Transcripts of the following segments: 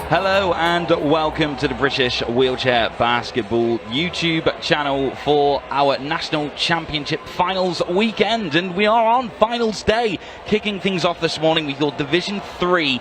Hello and welcome to the British Wheelchair Basketball YouTube channel for our National Championship Finals weekend. And we are on Finals Day, kicking things off this morning with your Division 3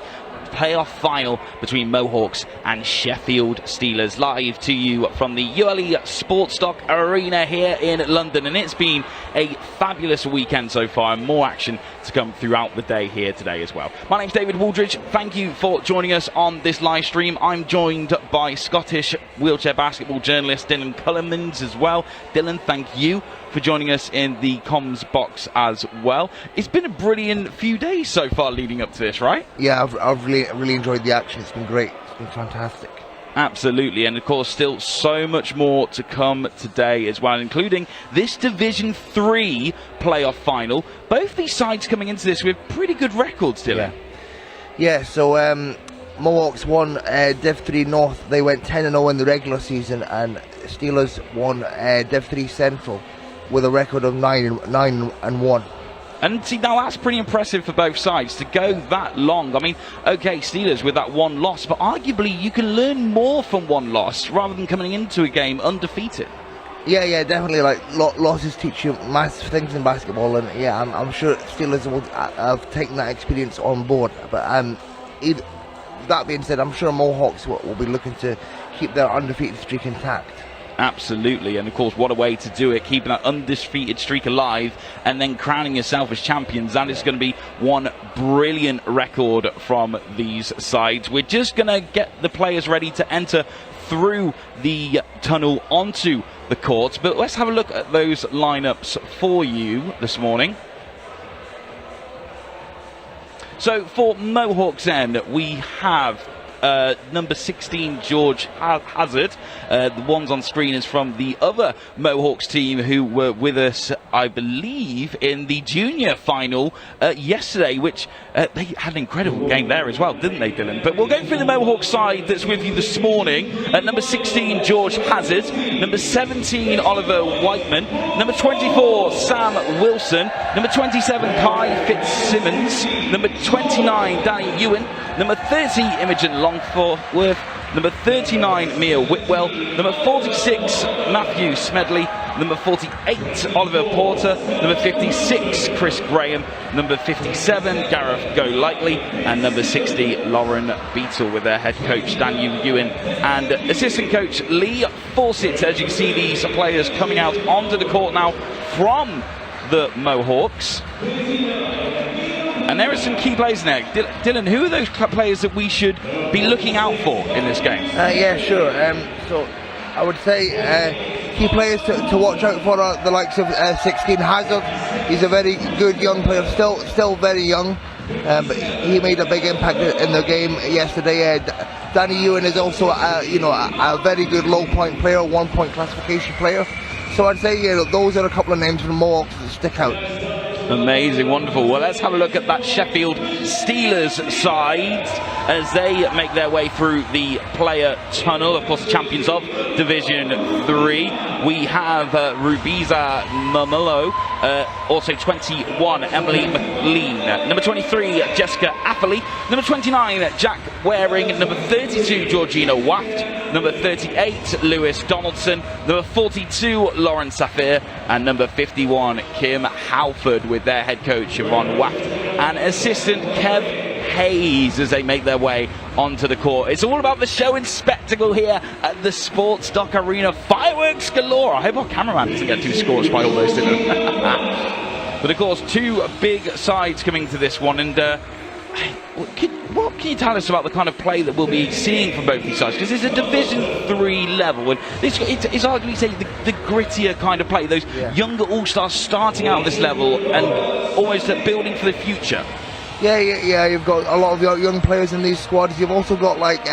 playoff final between Mohawks and Sheffield Steelers, live to you from the ULE Sportstock Arena here in London. And it's been a fabulous weekend so far, and more action to come throughout the day here today as well. My name's David Wooldridge. Thank you for joining us on this live stream. I'm joined by Scottish wheelchair basketball journalist Dylan Cullimans as well. Dylan, thank you for joining us in the comms box as well. It's been a brilliant few days so far leading up to this, right? Yeah, I've really enjoyed the action. It's been great. It's been fantastic. Absolutely, and of course still so much more to come today as well, including this Division 3 playoff final. Both these sides coming into this with pretty good records, Dylan. Yeah, so Mohawks won Div 3 North. They went 10-0 in the regular season, and Steelers won Div 3 Central with a record of 9-1. And see, now that's pretty impressive for both sides to go that long. I mean, okay, Steelers with that one loss, but arguably you can learn more from one loss rather than coming into a game undefeated. Yeah, definitely. Like losses teach you massive things in basketball, and yeah, I'm sure Steelers will have taken that experience on board. But that being said, I'm sure Mohawks will be looking to keep their undefeated streak intact. Absolutely, and of course what a way to do it, keeping that undefeated streak alive and then crowning yourself as champions. That is going to be one brilliant record from these sides. We're just going to get the players ready to enter through the tunnel onto the courts, but let's have a look at those lineups for you this morning. So for Mohawks end, we have number 16, George Hazard. The ones on screen is from the other Mohawks team who were with us, I believe, in the junior final yesterday, which they had an incredible game there as well, didn't they, Dylan? But we'll go through the Mohawk side that's with you this morning. Number 16, George Hazard. Number 17, Oliver Whiteman. Number 24, Sam Wilson. Number 27, Kai Fitzsimmons. Number 29, Danny Ewan. Number 30, Imogen Longforth. Number 39, Mia Whitwell. Number 46, Matthew Smedley. Number 48, Oliver Porter. Number 56, Chris Graham. Number 57, Gareth Golightly. And number 60, Lauren Beetle, with their head coach Daniel Ewan and assistant coach Lee Fawcett. As you can see, these players coming out onto the court now from the Mohawks. And there are some key players there. Dylan, who are those players that we should be looking out for in this game? Yeah, sure. So I would say key players to watch out for are the likes of 16 Hazard. He's a very good young player, still very young, but he made a big impact in the game yesterday. Danny Ewan is also a very good low point player, 1 point classification player. So I'd say those are a couple of names from Mohawks that stick out. Amazing, wonderful. Well, let's have a look at that Sheffield Steelers side as they make their way through the player tunnel. Of course, the champions of Division 3. We have Rubiza Mamolo, also 21, Emily McLean. Number 23, Jessica Affley. Number 29, Jack Waring. Number 32, Georgina Waft. Number 38, Lewis Donaldson. Number 42, Lauren Safir. And number 51, Kim Halford, with their head coach Yvonne Waft and assistant Kev Hayes as they make their way onto the court. It's all about the show and spectacle here at the Sportstock Arena. Fireworks galore. I hope our cameraman doesn't get too scorched by all those things. But of course, two big sides coming to this one, and what can you tell us about the kind of play that we'll be seeing from both these sides? Because it's a Division 3 level, and it's arguably say the grittier kind of play. Those younger all-stars starting out at this level and almost building for the future. Yeah. You've got a lot of young players in these squads. You've also got like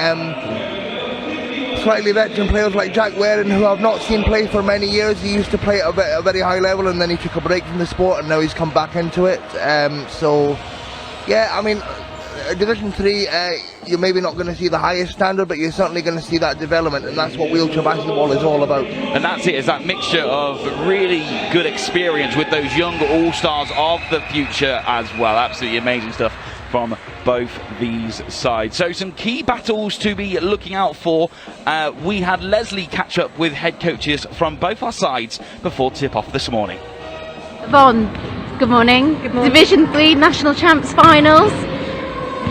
slightly veteran players like Jack Waring, who I've not seen play for many years. He used to play at a very high level, and then he took a break from the sport, and now he's come back into it. So, yeah, I mean, Division 3, you're maybe not going to see the highest standard, but you're certainly going to see that development, and that's what wheelchair basketball is all about. And that's it, is that mixture of really good experience with those younger all-stars of the future as well. Absolutely amazing stuff from both these sides. So some key battles to be looking out for. We had Leslie catch up with head coaches from both our sides before tip-off this morning. Yvonne, good morning. Good morning. Division 3 National Champs Finals.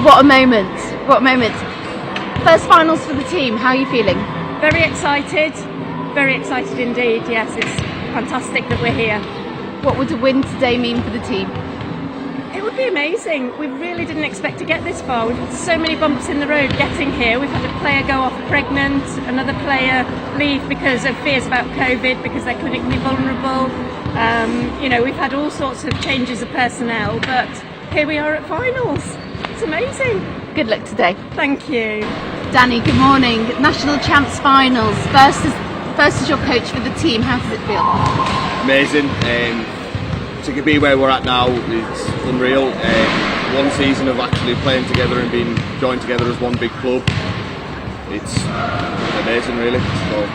What a moment. What a moment. First finals for the team. How are you feeling? Very excited indeed. Yes, it's fantastic that we're here. What would a win today mean for the team? It would be amazing. We really didn't expect to get this far. We've had so many bumps in the road getting here. We've had a player go off pregnant, another player leave because of fears about COVID, because they're clinically vulnerable. We've had all sorts of changes of personnel, but here we are at finals. It's amazing. Good luck today. Thank you. Danny, good morning. National Champs Finals. First as your coach for the team. How does it feel? Amazing. To be where we're at now is unreal. One season of actually playing together and being joined together as one big club. It's amazing, really. So,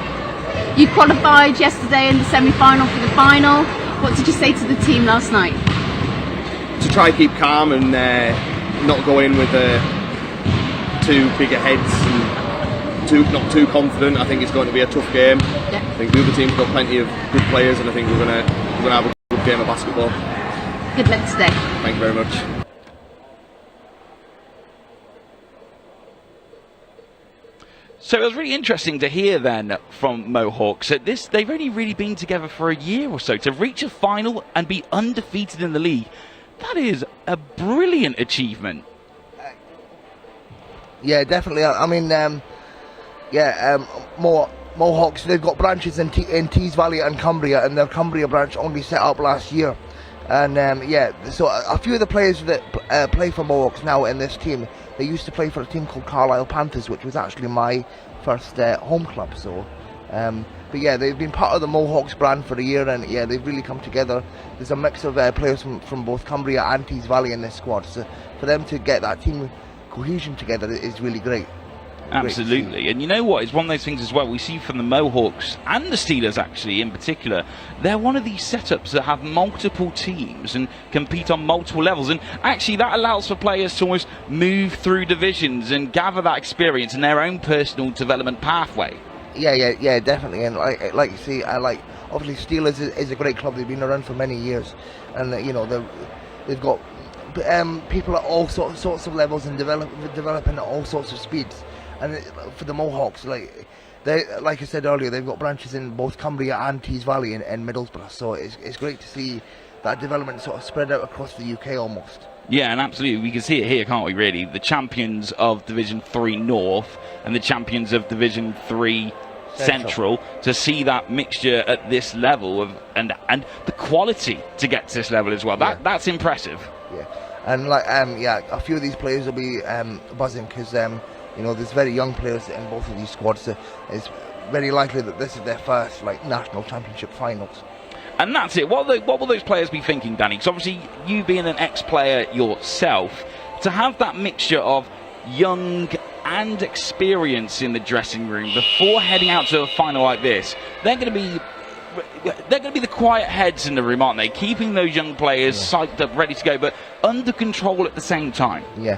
You qualified yesterday in the semi-final for the final. What did you say to the team last night? to try keep calm and not go in with too big a heads and not too confident. I think it's going to be a tough game. Yeah. I think the other team's got plenty of good players, and I think we're going to have a good game of basketball. Good luck today. Thank you very much. So it was really interesting to hear then from Mohawks that they've only really been together for a year or so. To reach a final and be undefeated in the league, that is a brilliant achievement. Yeah, definitely. I mean, Mohawks, they've got branches in Tees Valley and Cumbria, and their Cumbria branch only set up last year. And so a few of the players that play for Mohawks now in this team, they used to play for a team called Carlisle Panthers, which was actually my first home club. So, but yeah, they've been part of the Mohawks brand for a year, and yeah, they've really come together. There's a mix of players from both Cumbria and Tees Valley in this squad. So for them to get that team cohesion together is really great. Absolutely. And you know what? It's one of those things as well. We see from the Mohawks and the Steelers, actually, in particular, they're one of these setups that have multiple teams and compete on multiple levels. And actually, that allows for players to almost move through divisions and gather that experience in their own personal development pathway. Yeah, definitely. And like you see, obviously Steelers is a great club. They've been around for many years, and they've got people at all sorts of levels and developing at all sorts of speeds. And for the Mohawks, like I said earlier, they've got branches in both Cumbria and Tees Valley in Middlesbrough. So it's great to see that development sort of spread out across the UK almost. Yeah, and absolutely, we can see it here, can't we, really? The champions of Division 3 North and the champions of Division 3 Central, to see that mixture at this level and the quality to get to this level as well. That's impressive. Yeah, and a few of these players will be buzzing because there's very young players in both of these squads. So it's very likely that this is their first national championship finals. And that's it. What will those players be thinking, Danny? Because obviously, you being an ex-player yourself, to have that mixture of young and experience in the dressing room before heading out to a final like this, they're going to be the quiet heads in the room, aren't they? Keeping those young players psyched up, ready to go, but under control at the same time. Yeah.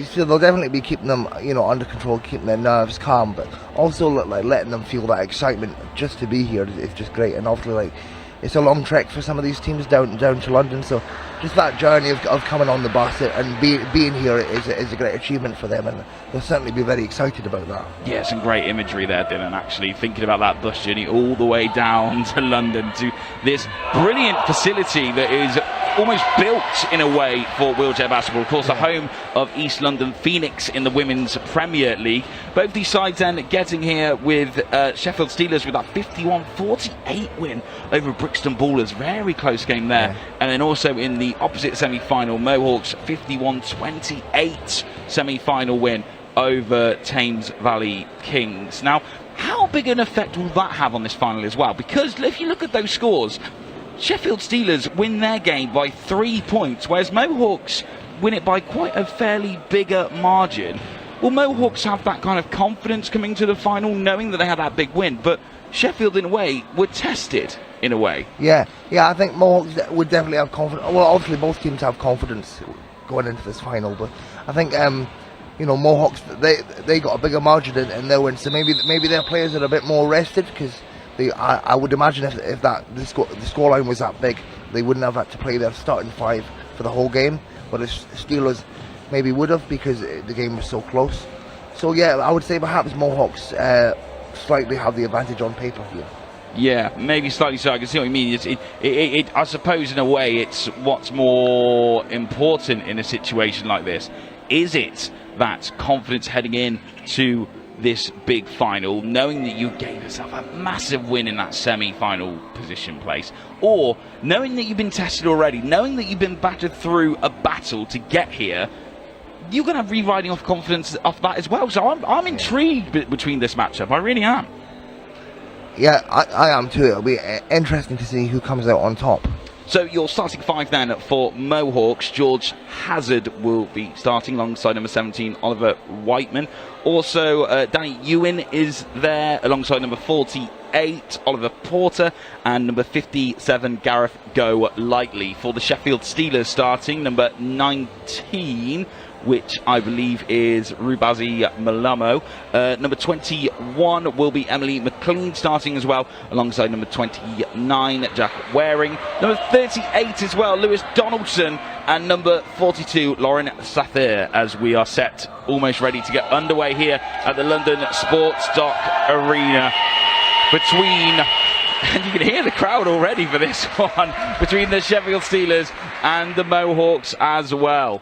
So they'll definitely be keeping them, under control, keeping their nerves calm, but also letting them feel that excitement just to be here is just great. And obviously, it's a long trek for some of these teams down to London, so just that journey of coming on the bus and being here is a great achievement for them, and they'll certainly be very excited about that. Yeah, some great imagery there, Dylan, actually, thinking about that bus journey all the way down to London to this brilliant facility that is almost built in a way for wheelchair basketball. Of course, the home of East London Phoenix in the Women's Premier League. Both these sides then getting here with Sheffield Steelers with that 51-48 win over Brixton Ballers. Very close game there. Yeah. And then also in the opposite semi-final, Mohawks 51-28 semi-final win over Thames Valley Kings. Now, how big an effect will that have on this final as well? Because if you look at those scores, Sheffield Steelers win their game by 3 points, whereas Mohawks win it by quite a fairly bigger margin. Will Mohawks have that kind of confidence coming to the final, knowing that they had that big win? But Sheffield, in a way, were tested, in a way. Yeah, I think Mohawks would definitely have confidence. Well, obviously both teams have confidence going into this final. But I think Mohawks, they got a bigger margin in their win, so maybe their players are a bit more rested, because I would imagine if the scoreline was that big, they wouldn't have had to play their starting 5 for the whole game. But the Steelers maybe would have, because the game was so close. So yeah, I would say perhaps Mohawks slightly have the advantage on paper here. Yeah, maybe slightly so. I can see what you mean. I suppose in a way it's what's more important in a situation like this. Is it that confidence heading in to this big final, knowing that you gave yourself a massive win in that semi-final position place, or knowing that you've been tested already, knowing that you've been battered through a battle to get here, you're going to have rewriting off confidence off that as well. So I'm intrigued between this matchup. I really am. Yeah, I am too. It'll be interesting to see who comes out on top. So your starting 5 then for Mohawks: George Hazard will be starting alongside number 17 Oliver Whiteman. Also Danny Ewan is there alongside number 48 Oliver Porter and number 57 Gareth Golightly. For the Sheffield Steelers, starting number 19, which I believe is Rubazi Malamo. Number 21 will be Emily McLean starting as well, alongside number 29 Jack Waring. Number 38 as well, Lewis Donaldson, and number 42 Lauren Sathir, as we are set, almost ready to get underway here at the London Sports Dock Arena between, and you can hear the crowd already for this one, between the Sheffield Steelers and the Mohawks as well.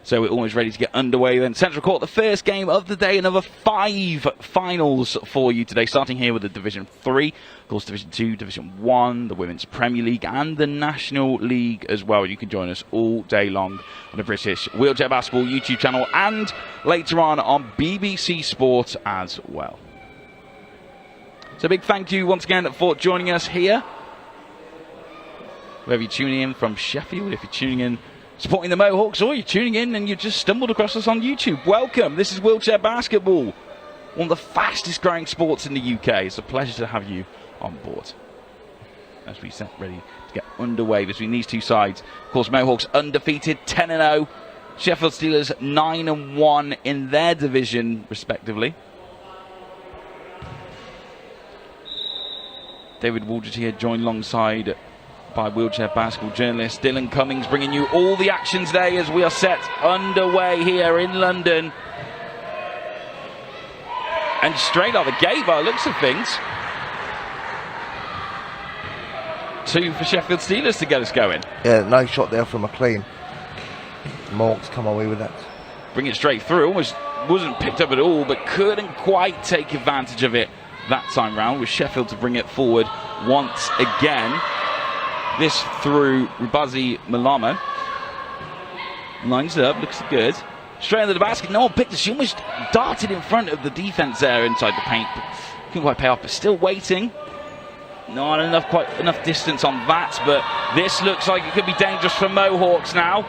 So we're almost ready to get underway then. Central Court, the first game of the day. Another 5 finals for you today, starting here with the Division 3, of course Division 2, Division 1, the Women's Premier League and the National League as well. You can join us all day long on the British Wheelchair Basketball YouTube channel and later on BBC Sport as well. So a big thank you once again for joining us here. Whether you're tuning in from Sheffield, if you're tuning in supporting the Mohawks, or you're tuning in and you just stumbled across us on YouTube, welcome. This is Wheelchair Basketball, one of the fastest growing sports in the UK. It's a pleasure to have you on board as we set ready to get underway between these two sides. Of course, Mohawks undefeated, 10-0. Sheffield Steelers 9-1 in their division, respectively. David Waldred here, joined alongside by Wheelchair Basketball journalist Dylan Cummings, bringing you all the action today as we are set underway here in London. And straight out the gate, by the looks of things, 2 for Sheffield Steelers to get us going. Yeah, nice shot there from McLean. Mohawks come away with that. Bring it straight through, almost wasn't picked up at all, but couldn't quite take advantage of it that time round, with Sheffield to bring it forward once again. This through Rubazi Malamo. Lines it up, looks good. Straight under the basket, no one picked it. She almost darted in front of the defense there inside the paint, but couldn't quite pay off, but still waiting. Not quite enough distance on that, but this looks like it could be dangerous for Mohawks now.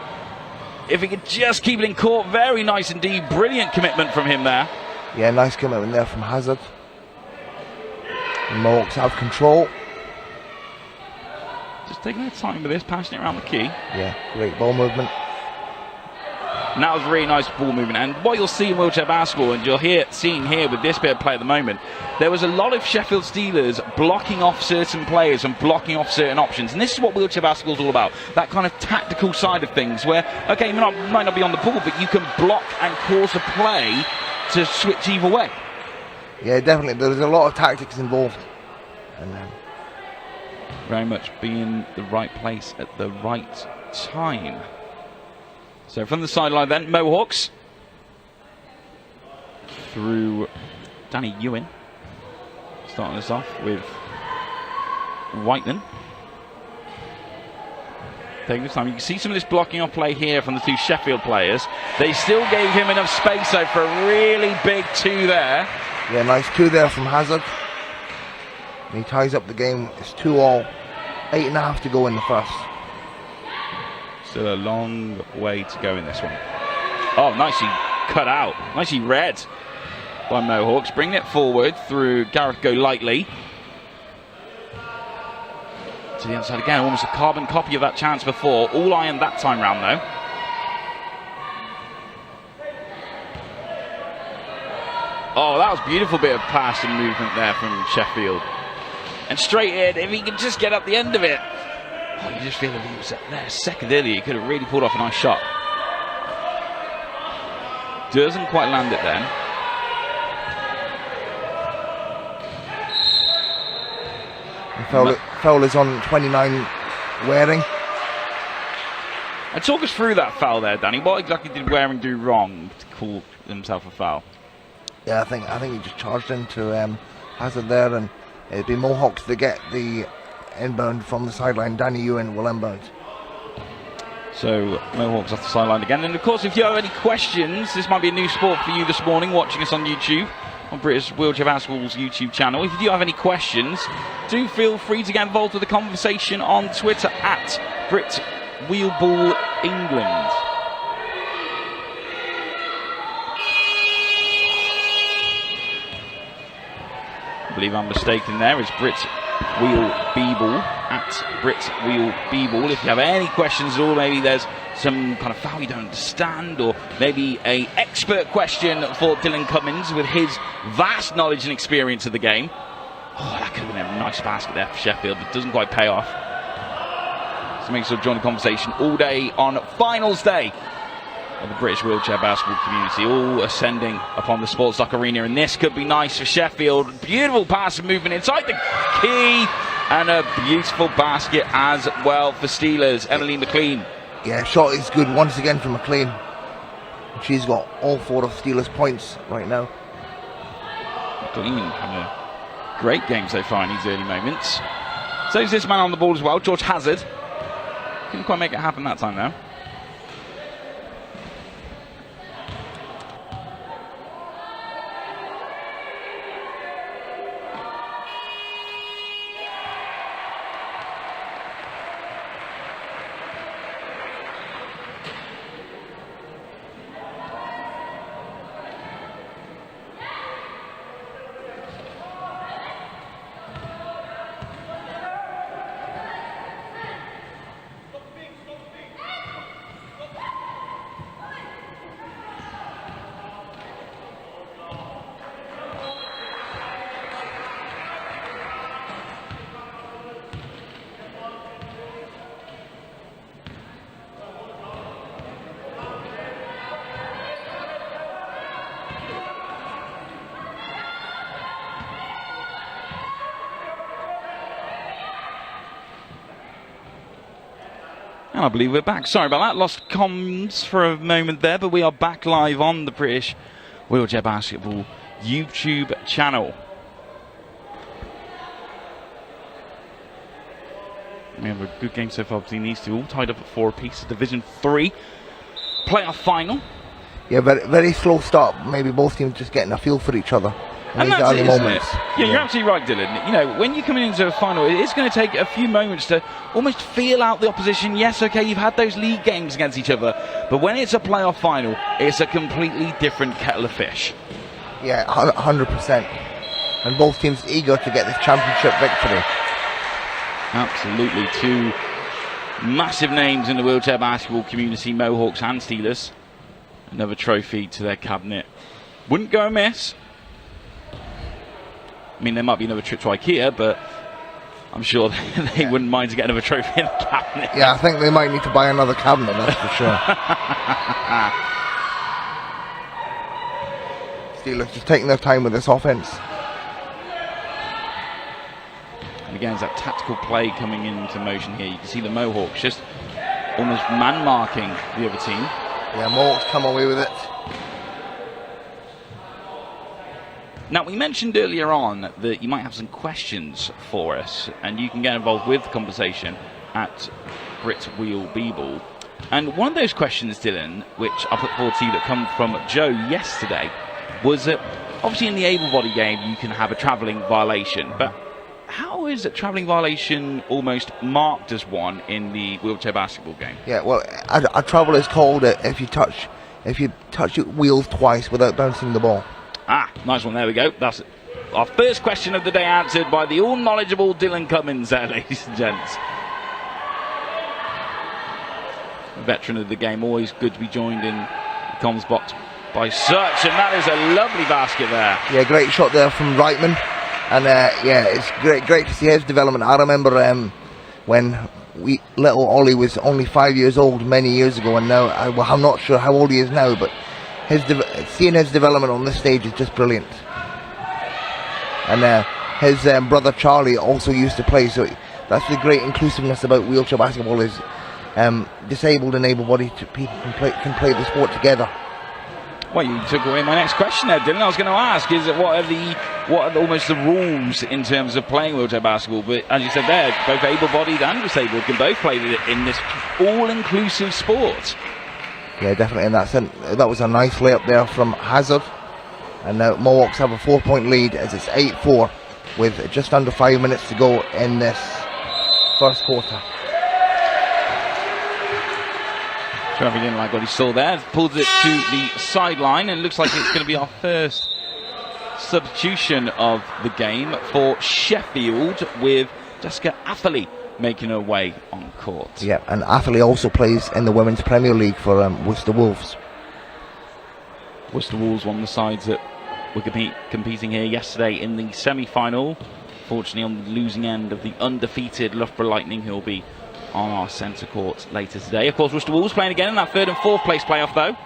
If he could just keep it in court, very nice indeed. Brilliant commitment from him there. Yeah, nice commitment there from Hazard. And Mohawks have control. Just taking their time with this, passing it around the key. Yeah, great ball movement. And that was really nice ball movement. And what you'll see in Wheelchair Basketball, and you're seeing here with this bit of play at the moment, there was a lot of Sheffield Steelers blocking off certain players and blocking off certain options. And this is what Wheelchair Basketball is all about. That kind of tactical side of things where, okay, you might not be on the ball, but you can block and cause a play to switch either way. Yeah, definitely. There's a lot of tactics involved. And very much being the right place at the right time. So from the sideline then, Mohawks through Danny Ewan, starting us off with Whiteman. Taking this time, you can see some of this blocking off play here from the 2 Sheffield players. They still gave him enough space though for a really big 2 there. Yeah, nice 2 there from Hazard. And he ties up the game. It's 2-all. 8.5 to go in the first. Still a long way to go in this one. Oh, nicely cut out. Nicely read by Mohawks. Bringing it forward through Gareth Golightly. To the outside again, almost a carbon copy of that chance before. All iron that time round though. Oh, that was a beautiful bit of pass and movement there from Sheffield. And straight in, if he could just get up the end of it. Oh, you just feel if he was there a second earlier, he could have really pulled off a nice shot. Doesn't quite land it then. Foul is on 29 Waring. And talk us through that foul there, Danny. What exactly did Waring do wrong to call himself a foul? Yeah, I think he just charged into Hazard there, and it'd be Mohawks to get the inbound from the sideline. Danny Ewan will inbound. So Mohawks off the sideline again. And of course, if you have any questions, this might be a new sport for you this morning, watching us on YouTube, on British Wheelchair Basketball's YouTube channel. If you do have any questions, do feel free to get involved with the conversation on Twitter at Brit Wheelball England. I believe I'm mistaken there. It's Brit Wheel Beeble at Brit Wheel Beeble. If you have any questions at all, maybe there's some kind of foul you don't understand, or maybe a expert question for Dylan Cummins with his vast knowledge and experience of the game. Oh, that could have been a nice basket there for Sheffield, but doesn't quite pay off. So make sure to join the conversation all day on finals day of the British Wheelchair Basketball community, all ascending upon the Sports Dock Arena, and this could be nice for Sheffield. Beautiful pass and movement inside the key, and a beautiful basket as well for Steelers. Emily McLean. Yeah, shot is good once again from McLean. She's got all 4 of Steelers' points right now. McLean having a great game so far in these early moments. So is this man on the ball as well, George Hazard. Couldn't quite make it happen that time though. And I believe we're back. Sorry about that. Lost comms for a moment there, but we are back live on the British Wheelchair Basketball YouTube channel. We have a good game so far between these two, all tied up at 4 apiece. Division 3 playoff final. Yeah, very slow start. Maybe both teams just getting a feel for each other. And that's it, isn't it? Yeah, you're absolutely right, Dylan. You know, when you're coming into a final, it is going to take a few moments to almost feel out the opposition. Yes, okay, you've had those league games against each other, but when it's a playoff final, it's a completely different kettle of fish. Yeah, 100%. And both teams eager to get this championship victory. Absolutely. Two massive names in the wheelchair basketball community, Mohawks and Steelers. Another trophy to their cabinet. Wouldn't go amiss. I mean, there might be another trip to IKEA, but I'm sure they wouldn't mind to get another trophy in the cabinet. Yeah, I think they might need to buy another cabinet, that's for sure. Steelers just taking their time with this offense. And again, it's that tactical play coming into motion here. You can see the Mohawks just almost man-marking the other team. Yeah, Mohawks come away with it. Now, we mentioned earlier on that you might have some questions for us, and you can get involved with the conversation at Brit Wheel Beeble. And one of those questions, Dylan, which I put forward to you that come from Joe yesterday, was that obviously in the able-bodied game you can have a travelling violation, but how is a travelling violation almost marked as one in the wheelchair basketball game? Yeah, well, a travel is called if you touch if you touch your wheels twice without bouncing the ball. Ah, nice one. There we go. That's our first question of the day answered by the all-knowledgeable Dylan Cummins there, ladies and gents. A veteran of the game, always good to be joined in the comms box by such, and that is a lovely basket there. Yeah, great shot there from Reitman, and yeah, it's great to see his development. I remember when little Ollie was only 5 years old many years ago, and now I'm not sure how old he is now, but seeing his development on this stage is just brilliant. And his brother Charlie also used to play, so that's the great inclusiveness about wheelchair basketball, is disabled and able-bodied people can play the sport together. Well, you took away my next question there, Dylan. I was going to ask, is it what are almost the rules in terms of playing wheelchair basketball? But as you said there, both able-bodied and disabled can both play in this all-inclusive sport. Yeah, definitely, and that was a nice layup there from Hazard. And now Mohawks have a 4-point lead as it's 8-4 with just under 5 minutes to go in this first quarter. Trevor didn't like what he saw there. Pulls it to the sideline, and looks like it's going to be our first substitution of the game for Sheffield, with Jessica Atherley making her way on court. Yeah, and Atherley also plays in the Women's Premier League for Worcester Wolves. Worcester Wolves, one of the sides that were competing here yesterday in the semi-final. Fortunately, on the losing end of the undefeated Loughborough Lightning, who will be on our centre court later today. Of course, Worcester Wolves playing again in that 3rd and 4th place playoff, though.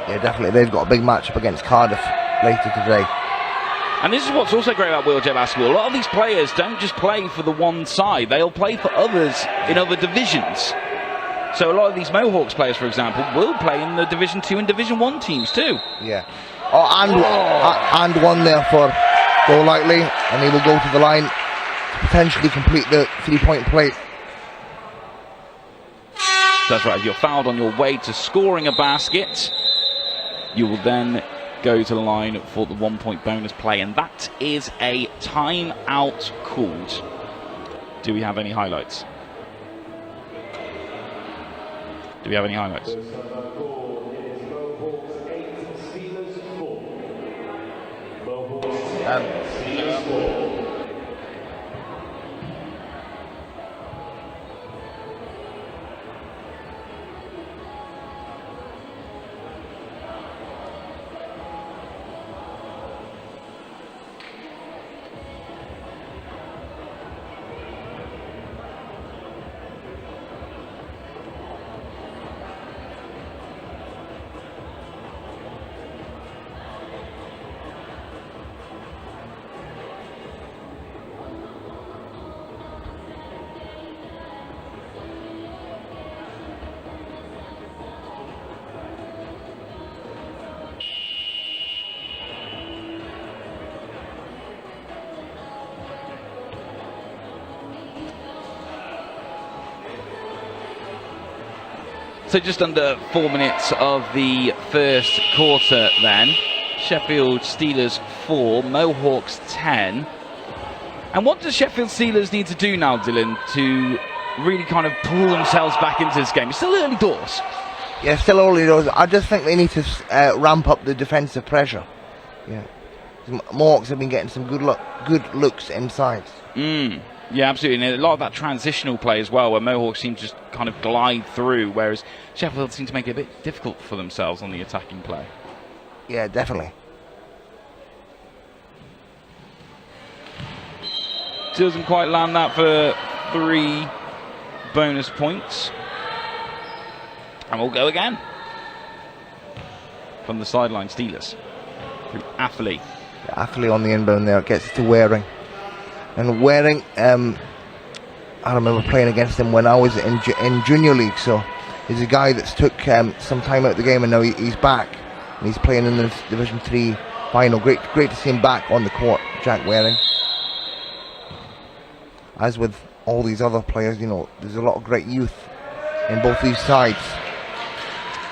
Yeah, definitely. They've got a big matchup against Cardiff later today. And this is what's also great about wheelchair basketball. A lot of these players don't just play for the one side. They'll play for others in other divisions. So a lot of these Mohawks players, for example, will play in the Division 2 and Division 1 teams too. Yeah. And one there for Golightly, and he will go to the line to potentially complete the 3-point play. That's right. If you're fouled on your way to scoring a basket, you will then go to the line for the 1-point bonus play, and that is a timeout called. Do we have any highlights? Do we have any highlights? So just under 4 minutes of the first quarter then. Sheffield Steelers 4, Mohawks 10. And what does Sheffield Steelers need to do now, Dylan, to really kind of pull themselves back into this game? It's still early doors. Yeah, still early doors. I just think they need to ramp up the defensive pressure. Yeah, Mohawks have been getting some good looks inside. Yeah, absolutely. And a lot of that transitional play as well, where Mohawks seem to just kind of glide through, whereas Sheffield seem to make it a bit difficult for themselves on the attacking play. Yeah, definitely. Doesn't quite land that for 3 bonus points. And we'll go again. From the sideline, Steelers. Through Atherley. Yeah, Atherley on the inbound there, gets to Waring. And Waring, I remember playing against him when I was in junior league, so he's a guy that's took some time out of the game, and now he's back and he's playing in the Division 3 final. Great to see him back on the court, Jack Waring. As with all these other players, you know, there's a lot of great youth in both these sides.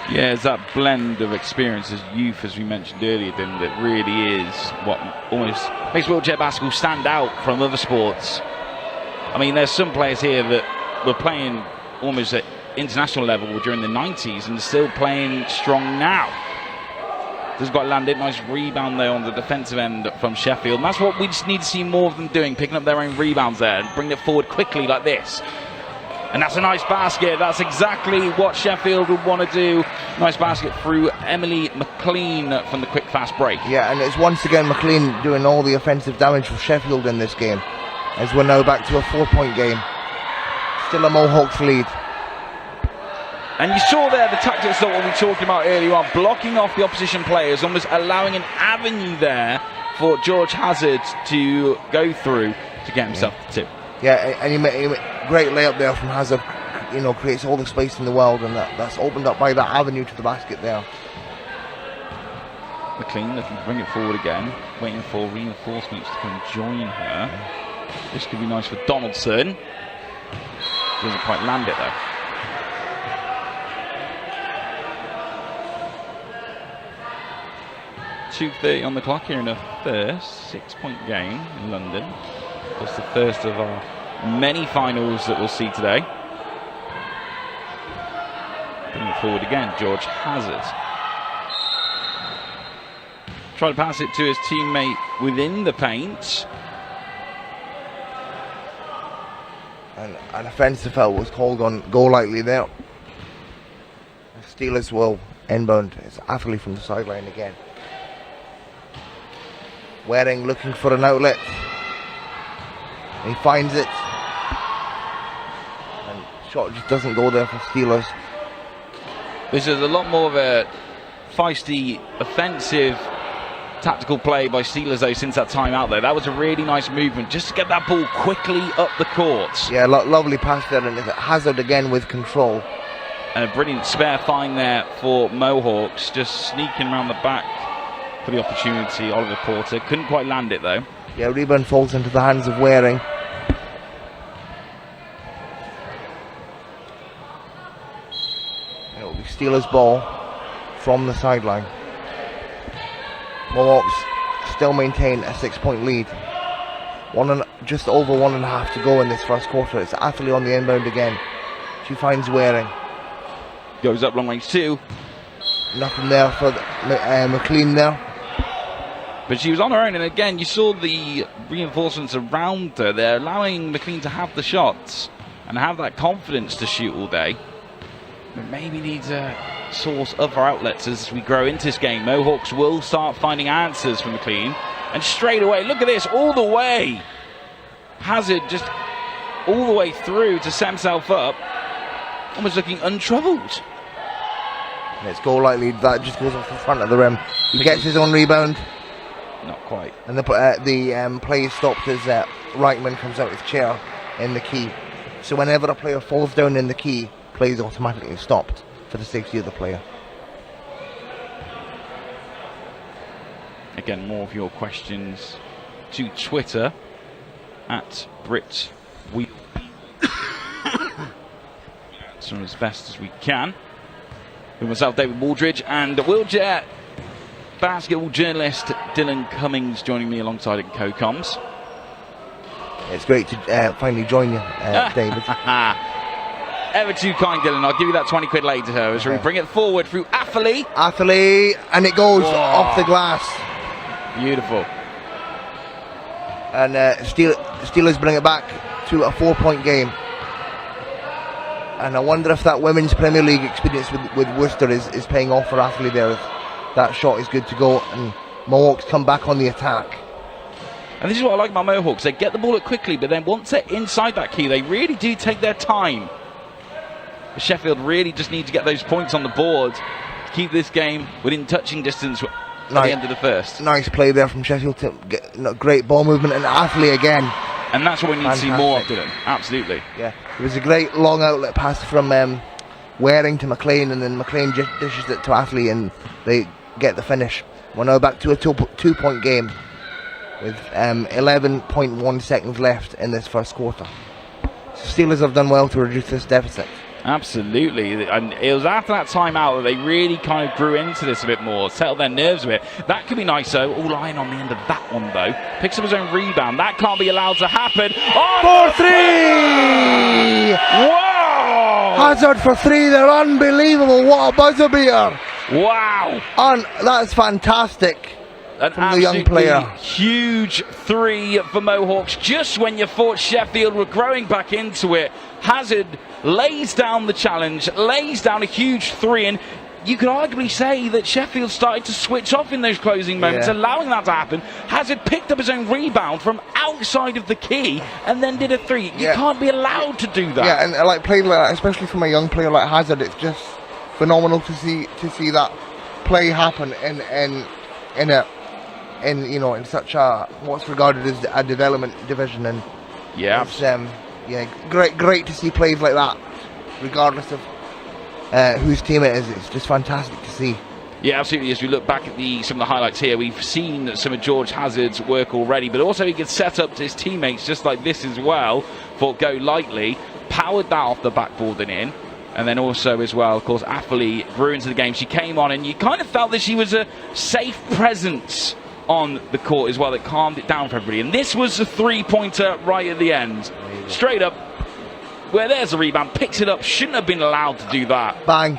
Yeah, it's that blend of experience as youth, as we mentioned earlier, then, that really is what almost makes wheelchair basketball stand out from other sports. I mean, there's some players here that were playing almost at international level during the 90s and still playing strong now. Just got landed, nice rebound there on the defensive end from Sheffield. And that's what we just need to see more of them doing, picking up their own rebounds there and bringing it forward quickly like this. And that's a nice basket. That's exactly what Sheffield would want to do. Nice basket through Emily McLean from the quick fast break. Yeah, and it's once again McLean doing all the offensive damage for Sheffield in this game, as we're now back to a 4-point game. Still a Mohawks lead. And you saw there the tactics that we were talking about earlier on, blocking off the opposition players, almost allowing an avenue there for George Hazard to go through to get himself to 2. Yeah, and he made great layup there from Hazard. You know, creates all the space in the world, and that's opened up by that avenue to the basket there. McLean looking to bring it forward again, waiting for reinforcements to come and join her. This could be nice for Donaldson. Doesn't quite land it though. .2:30 on the clock here in the first 6-point game in London. It's the first of our many finals that we'll see today. Bring it forward again, George Hazard. Try to pass it to his teammate within the paint. And an offensive foul was called on Golightly there. The Steelers will inbound. It's Atherley from the sideline again. Waring looking for an outlet. He finds it. And shot just doesn't go there for Steelers. This is a lot more of a feisty, offensive, tactical play by Steelers though since that time out there. That was a really nice movement just to get that ball quickly up the court. Yeah, lovely pass there, and Hazard again with control. And a brilliant spare find there for Mohawks, just sneaking around the back for the opportunity. Oliver Porter couldn't quite land it though. Yeah, rebound falls into the hands of Waring. It'll be Steelers' ball from the sideline. Mohawks still maintain a 6-point lead. Just over 1.5 to go in this first quarter. It's Atherley on the inbound again. She finds Waring. Goes up long range 2. Nothing there for McLean there. But she was on her own, and again, you saw the reinforcements around her. They're allowing McLean to have the shots and have that confidence to shoot all day. But maybe need to source other outlets as we grow into this game. Mohawks will start finding answers from McLean. And straight away, look at this, all the way. Hazard just all the way through to set himself up, almost looking untroubled. And it's Golightly, that just goes off the front of the rim. He gets his own rebound. Not quite. And the play is stopped as Reichman comes out with chair in the key. So whenever a player falls down in the key, play is automatically stopped for the safety of the player. Again, more of your questions to Twitter at Brit. We answer as best as we can. With myself, David Waldridge, and wheelchair basketball journalist Dylan Cummings joining me alongside in co-coms. It's great to finally join you, David. Ever too kind, Dylan. I'll give you that 20 quid later as we bring it forward through Atherley. Atherley, and it goes off the glass. Beautiful. And Steelers bring it back to a 4-point game. And I wonder if that Women's Premier League experience with Worcester is paying off for Atherley there. That shot is good to go, and Mohawks come back on the attack. And this is what I like about Mohawks. They get the ball up quickly, but then once they're inside that key, they really do take their time. But Sheffield really just need to get those points on the board to keep this game within touching distance at the end of the first. Nice play there from Sheffield to get great ball movement, and Atherley again. And that's what we need to see more of, Dylan. Absolutely. Yeah, it was a great long outlet pass from Waring to McLean, and then McLean just dishes it to Atherley, and they get the finish. We're now back to a 2-point game with 11.1 seconds left in this first quarter. So Steelers have done well to reduce this deficit. Absolutely, and it was after that timeout that they really kind of grew into this a bit more, settled their nerves a bit. That could be nice though, all lying on the end of that one though. Picks up his own rebound, that can't be allowed to happen. Oh, 4-3! Wow! Hazard for 3. They're unbelievable. What a buzzer beater. Wow. That's fantastic. An From the young absolutely player. huge 3 for Mohawks. Just when you thought Sheffield were growing back into it, Hazard lays down the challenge, lays down a huge 3, and you could arguably say that Sheffield started to switch off in those closing moments, allowing that to happen. Hazard picked up his own rebound from outside of the key and then did a 3. You can't be allowed to do that. Yeah, and like playing like that, especially from a young player like Hazard, it's just phenomenal to see that play happen in such a what's regarded as a development division. And it's, great to see plays like that, regardless of whose team it is. It's just fantastic to see. Yeah, absolutely. As we look back at some of the highlights here, we've seen some of George Hazard's work already, but also he could set up to his teammates just like this as well for Go Lightly, powered that off the backboard and in. And then also as well, of course, Affley grew into the game. She came on and you kind of felt that she was a safe presence on the court as well, that calmed it down for everybody. And this was a 3-pointer right at the end. Straight up, where there's a rebound, picks it up, shouldn't have been allowed to do that. Bang.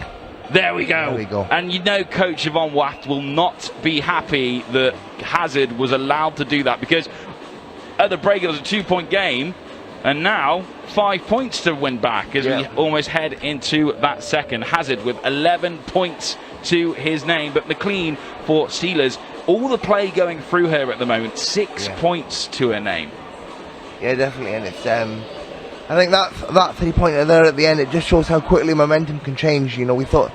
There we go. There we go. And you know Coach Yvonne Waft will not be happy that Hazard was allowed to do that, because at the break it was a 2-point game, and now 5 points to win back as we almost head into that second. Hazard with 11 points to his name, but McLean for Steelers, all the play going through her at the moment, 6 points to her name. Yeah, definitely, and it's I think that 3-pointer there at the end, it just shows how quickly momentum can change. You know, we thought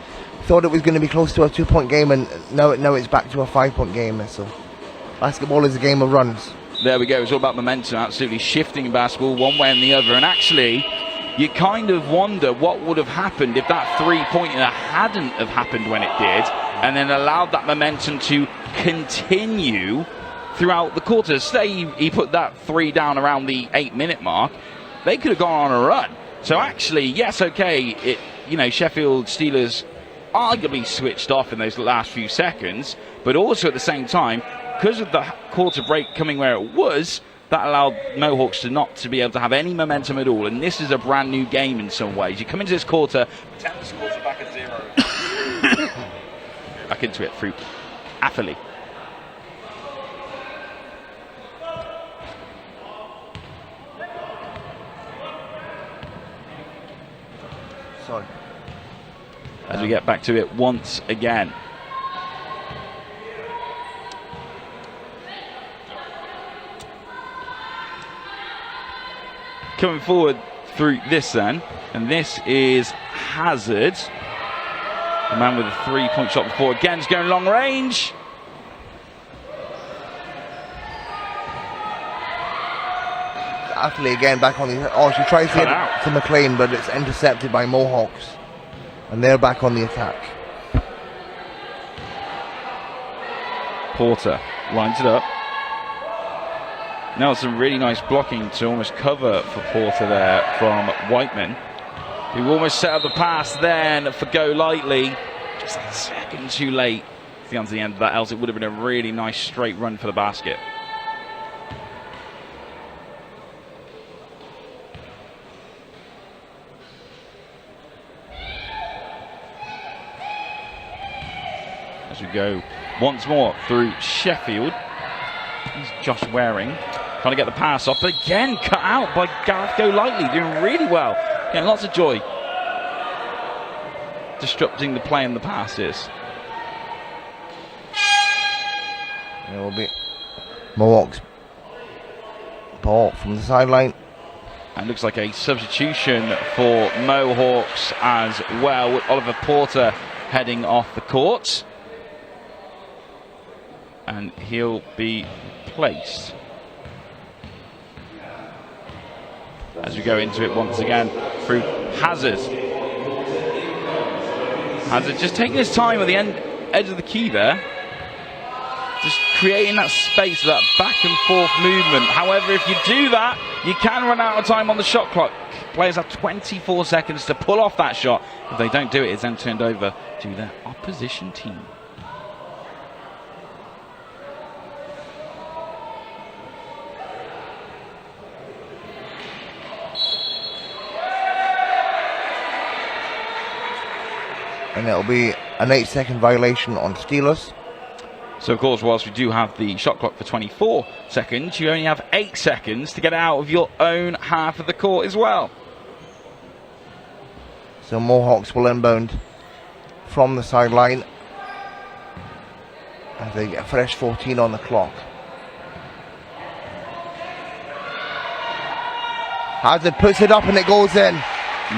it was going to be close to a 2-point game, and now it's back to a 5-point game. So basketball is a game of runs. There we go. It's all about momentum, absolutely shifting basketball one way and the other. And actually, you kind of wonder what would have happened if that 3-pointer hadn't have happened when it did, and then allowed that momentum to continue throughout the quarters. Say he put that 3 down around the 8-minute mark, they could have gone on a run. So actually, yes, okay, Sheffield Steelers arguably switched off in those last few seconds, but also at the same time, because of the quarter break coming where it was, that allowed Mohawks to be able to have any momentum at all. And this is a brand new game in some ways. You come into this quarter, pretend this quarter back at 0. Back into it through Affley. Sorry. As we get back to it once again. Coming forward through this then, and this is Hazard, the man with a 3-point shot before. Again, he's going long range. Affley again back on the. She tries to get it to McLean, but it's intercepted by Mohawks, and they're back on the attack. Porter lines it up. Now some really nice blocking to almost cover for Porter there from Whiteman, who almost set up the pass then for Go Lightly. Just a second too late to get onto the end of that, else it would have been a really nice straight run for the basket. As we go once more through Sheffield. Here's Josh Waring trying to get the pass off, but again cut out by Gareth Go Lightly, doing really well. Getting lots of joy. Disrupting the play and the passes. It will be Mohawks ball from the sideline. And looks like a substitution for Mohawks as well, with Oliver Porter heading off the court. And he'll be placed. As we go into it once again through Hazard. Hazard just taking his time at the edge of the key there. Just creating that space, that back and forth movement. However, if you do that, you can run out of time on the shot clock. Players have 24 seconds to pull off that shot. If they don't do it, it's then turned over to their opposition team. and it'll be an 8-second violation on Steelers. So, of course, whilst we do have the shot clock for 24 seconds, you only have 8 seconds to get out of your own half of the court as well. So Mohawks will inbound from the sideline as they get a fresh 14 on the clock. Hazard puts it up and it goes in.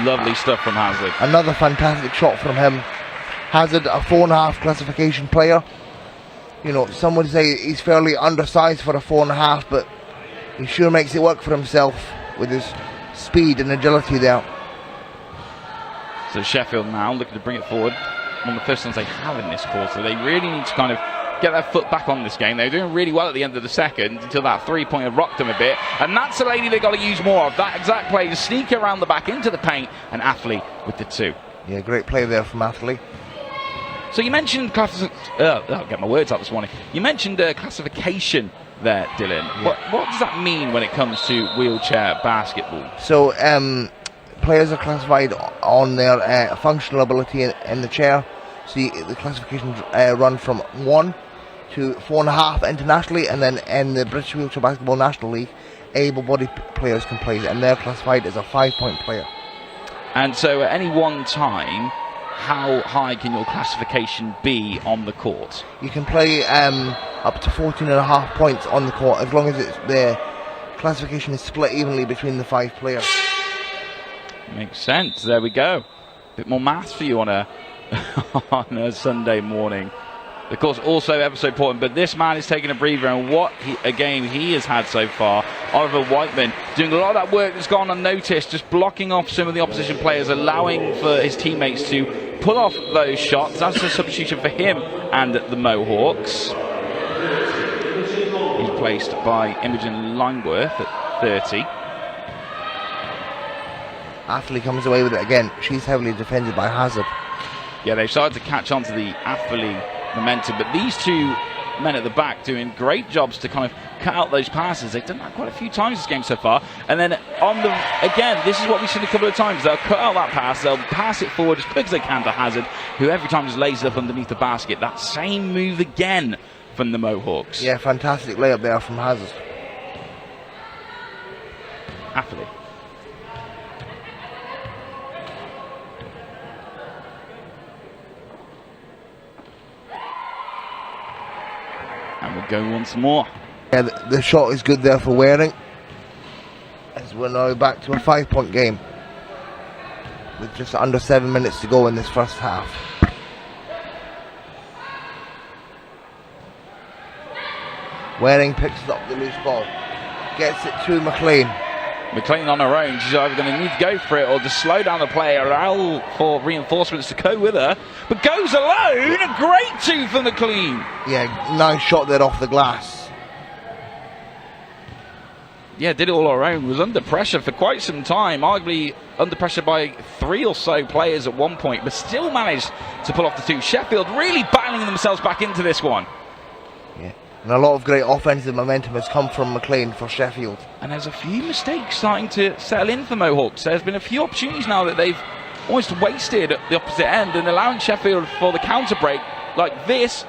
Lovely stuff from Hazard. Another fantastic shot from him. Hazard, a 4.5 classification player. You know, some would say he's fairly undersized for a 4.5, but he sure makes it work for himself with his speed and agility there. So Sheffield now looking to bring it forward. One of the first ones they have in this quarter. They really need to kind of get their foot back on this game. They were doing really well at the end of the second until that three-pointer rocked them a bit. And that's the lady they've got to use more of. That exact play to sneak around the back into the paint, and Athley with the 2. Yeah, great play there from Athley. So you mentioned I'll get my words out this morning. You mentioned classification there, Dylan. Yeah. What does that mean when it comes to wheelchair basketball? So players are classified on their functional ability in the chair. So the classifications run from 1 to 4.5 internationally, and then in the British Wheelchair Basketball National League, able-bodied players can play, and they're classified as a 5-point player. And so at any one time, how high can your classification be on the court? You can play up to 14.5 points on the court, as long as the classification is split evenly between the 5 players. Makes sense. There we go. Bit more maths for you on a on a Sunday morning. Of course, also ever so important, but this man is taking a breather, and what a game he has had so far. Oliver Whiteman doing a lot of that work that's gone unnoticed, just blocking off some of the opposition players, allowing for his teammates to pull off those shots. That's a substitution for him and the Mohawks. He's placed by Imogen Langworth at 30. Athley comes away with it again. She's heavily defended by Hazard. Yeah, they've started to catch on to the Athley momentum, but these two men at the back doing great jobs to kind of cut out those passes. They've done that quite a few times this game so far, and then again, this is what we've seen a couple of times. They'll cut out that pass, they'll pass it forward as quick as they can to Hazard, who every time just lays it up underneath the basket. That same move again from the Mohawks. Yeah, fantastic layup there from Hazard. Athley. And we'll go once more. Yeah, the shot is good there for Waring, as we're now back to a 5-point game with just under 7 minutes to go in this first half. Waring picks up the loose ball, gets it to McLean. McLean on her own. She's either going to need to go for it or just slow down the play, allow for reinforcements to go with her, but goes alone. A great 2 for McLean. Yeah, nice shot there off the glass. Yeah, did it all on her own. Was under pressure for quite some time, arguably under pressure by 3 or so players at one point, but still managed to pull off the 2. Sheffield really battling themselves back into this one. Yeah, and a lot of great offensive momentum has come from McLean for Sheffield. And there's a few mistakes starting to settle in for Mohawks. There's been a few opportunities now that they've almost wasted at the opposite end, and allowing Sheffield for the counter break like this.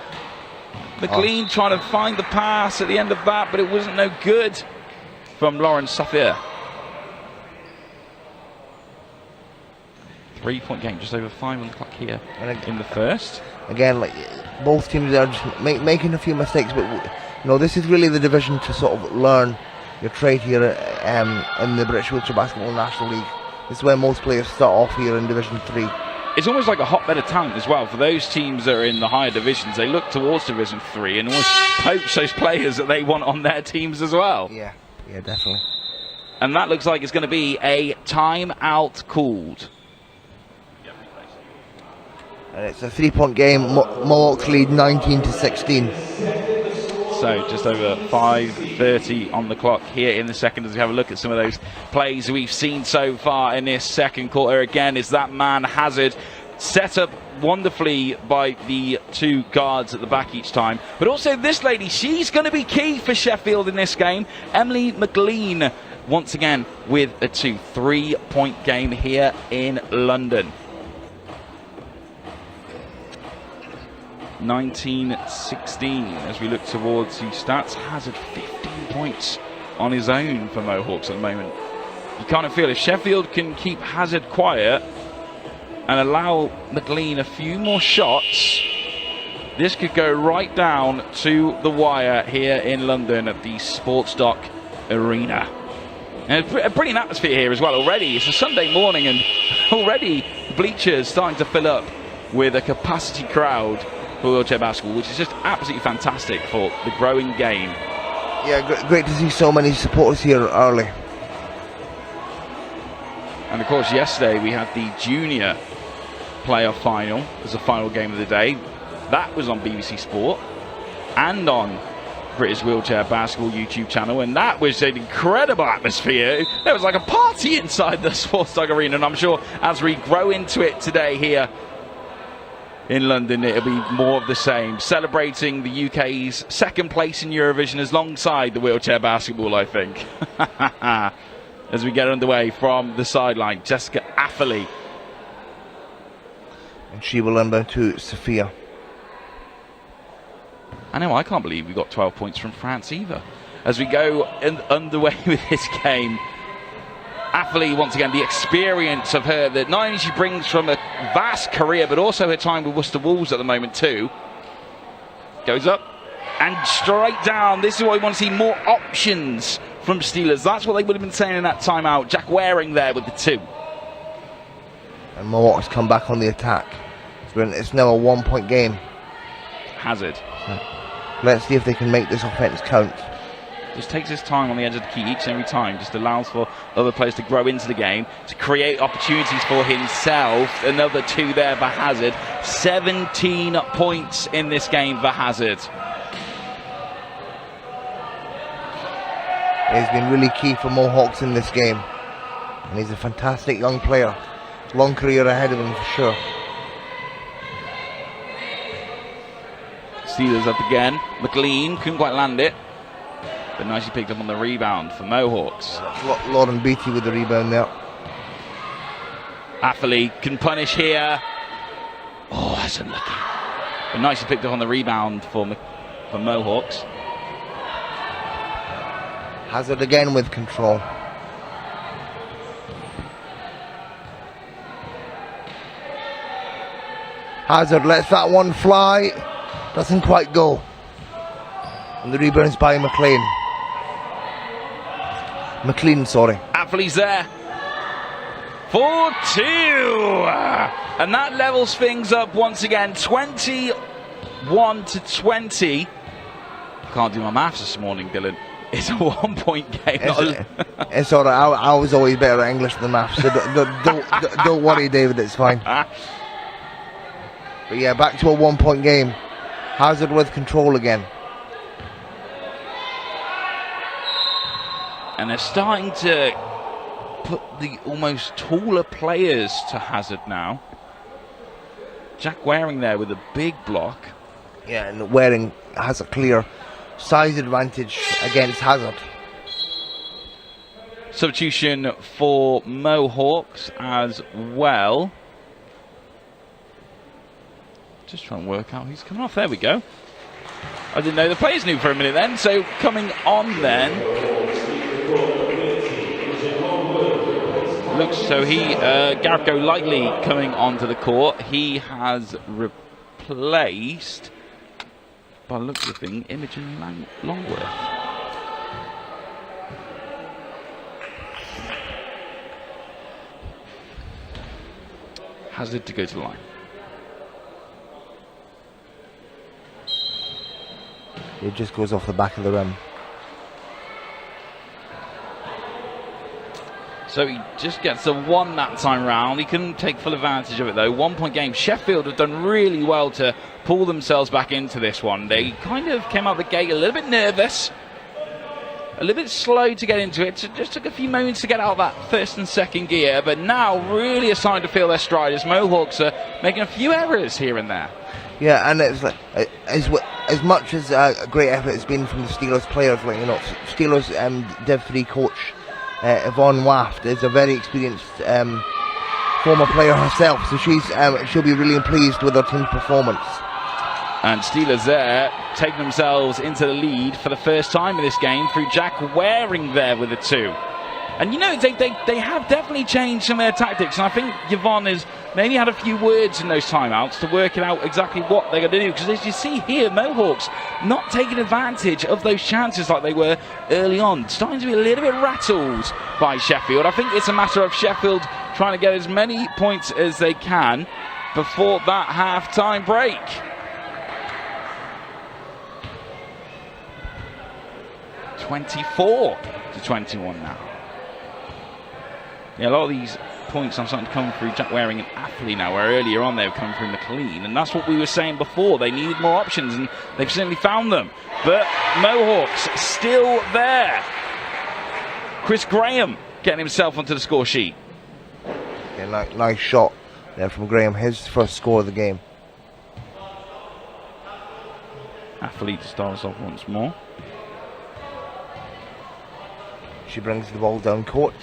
McLean trying to find the pass at the end of that, but it wasn't no good from Lauren Safir. 3-point game, just over 5 on the clock here in the first. Again, like both teams are just making a few mistakes, but you know, this is really the division to sort of learn your trade here in the British Wheelchair Basketball National League. This is where most players start off here in Division 3. It's almost like a hotbed of talent as well. For those teams that are in the higher divisions, they look towards Division 3 and almost poach those players that they want on their teams as well. Yeah, definitely. And that looks like it's going to be a timeout called. And it's a 3-point game. Mohawks lead 19-16. So just over 5:30 on the clock here in the second, as we have a look at some of those plays we've seen so far in this second quarter. Again, is that man Hazard set up wonderfully by the 2 guards at the back each time. But also this lady, she's going to be key for Sheffield in this game. Emily McLean once again with a 3-point game here in London. 19-16 as we look towards the stats. Hazard 15 points on his own for Mohawks at the moment. You kind of feel if Sheffield can keep Hazard quiet and allow McLean a few more shots, this could go right down to the wire here in London at the Sportsdock Arena. And a brilliant atmosphere here as well already. It's a Sunday morning and already bleachers starting to fill up with a capacity crowd for wheelchair basketball, which is just absolutely fantastic for the growing game. Yeah, great to see so many supporters here early. And of course yesterday we had the junior playoff final as the final game of the day. That was on BBC Sport and on British Wheelchair Basketball YouTube channel, and that was an incredible atmosphere. There was like a party inside the Sportsdock Arena, and I'm sure as we grow into it today here in London, it'll be more of the same, celebrating the UK's second place in Eurovision alongside the wheelchair basketball, I think. As we get underway from the sideline, Jessica Affley. And she will inbound to Sophia. I know, I can't believe we got 12 points from France either. As we go underway with this game, Affley, once again, the experience of her that not only she brings from a vast career, but also her time with Worcester Wolves at the moment too. Goes up and straight down. This is what we want to see, more options from Steelers. That's what they would have been saying in that timeout. Jack Waring there with the 2. And Mohawks come back on the attack. It's now a 1-point game. Hazard. Let's see if they can make this offense count. Just takes his time on the edge of the key each and every time. Just allows for other players to grow into the game, to create opportunities for himself. Another 2 there for Hazard. 17 points in this game for Hazard. He's been really key for Mohawks in this game. And he's a fantastic young player. Long career ahead of him for sure. Steelers up again. McLean couldn't quite land it, but nicely picked up on the rebound for Mohawks. Lauren Beattie with the rebound there. Affley can punish here. Oh, that's unlucky. But nicely picked up on the rebound for Mohawks. Hazard again with control. Hazard lets that one fly. Doesn't quite go. And the rebound's by McLean. McLean, sorry. Affley's there for 2. And that levels things up once again. 21-20. Can't do my maths this morning, Dylan. It's a 1-point game. It's alright. I was always better at English than maths. So don't worry, David. It's fine. But yeah, back to a 1-point game. Hazard with control again. And they're starting to put the almost taller players to Hazard now. Jack Waring there with a big block. Yeah, and Waring has a clear size advantage against Hazard. Substitution for Mohawks as well. Just trying to work out who's coming off. There we go. I didn't know the players knew for a minute then. So coming on then. Looks so Gareth Golightly coming onto the court. He has replaced, by the looks of the thing, Imogen Longworth. Hazard to go to the line. It just goes off the back of the rim. So he just gets a 1 that time round. He couldn't take full advantage of it though. 1-point game. Sheffield have done really well to pull themselves back into this one. They kind of came out the gate a little bit nervous, a little bit slow to get into it. So it just took a few moments to get out of that first and second gear, but now really are starting to feel their stride as Mohawks are making a few errors here and there. Yeah, and it's like as much as a great effort has been from the Steelers players, like Steelers Div 3 coach Yvonne Waft is a very experienced former player herself, so she'll be really pleased with her team's performance. And Steelers there taking themselves into the lead for the first time in this game through Jack Waring there with a 2. And you know, they have definitely changed some of their tactics, and I think Yvonne has maybe had a few words in those timeouts to work it out exactly what they're going to do. Because as you see here, Mohawks not taking advantage of those chances like they were early on, starting to be a little bit rattled by Sheffield. I think it's a matter of Sheffield trying to get as many points as they can before that half-time break. (24-21) now. Yeah, a lot of these points are starting to come through Jack Waring and Athley now, where earlier on they were coming through McLean, and that's what we were saying before. They needed more options, and they've certainly found them. But Mohawks still there. Chris Graham getting himself onto the score sheet. Yeah, nice shot there from Graham, his first score of the game. Athlete to start us off once more. She brings the ball down court.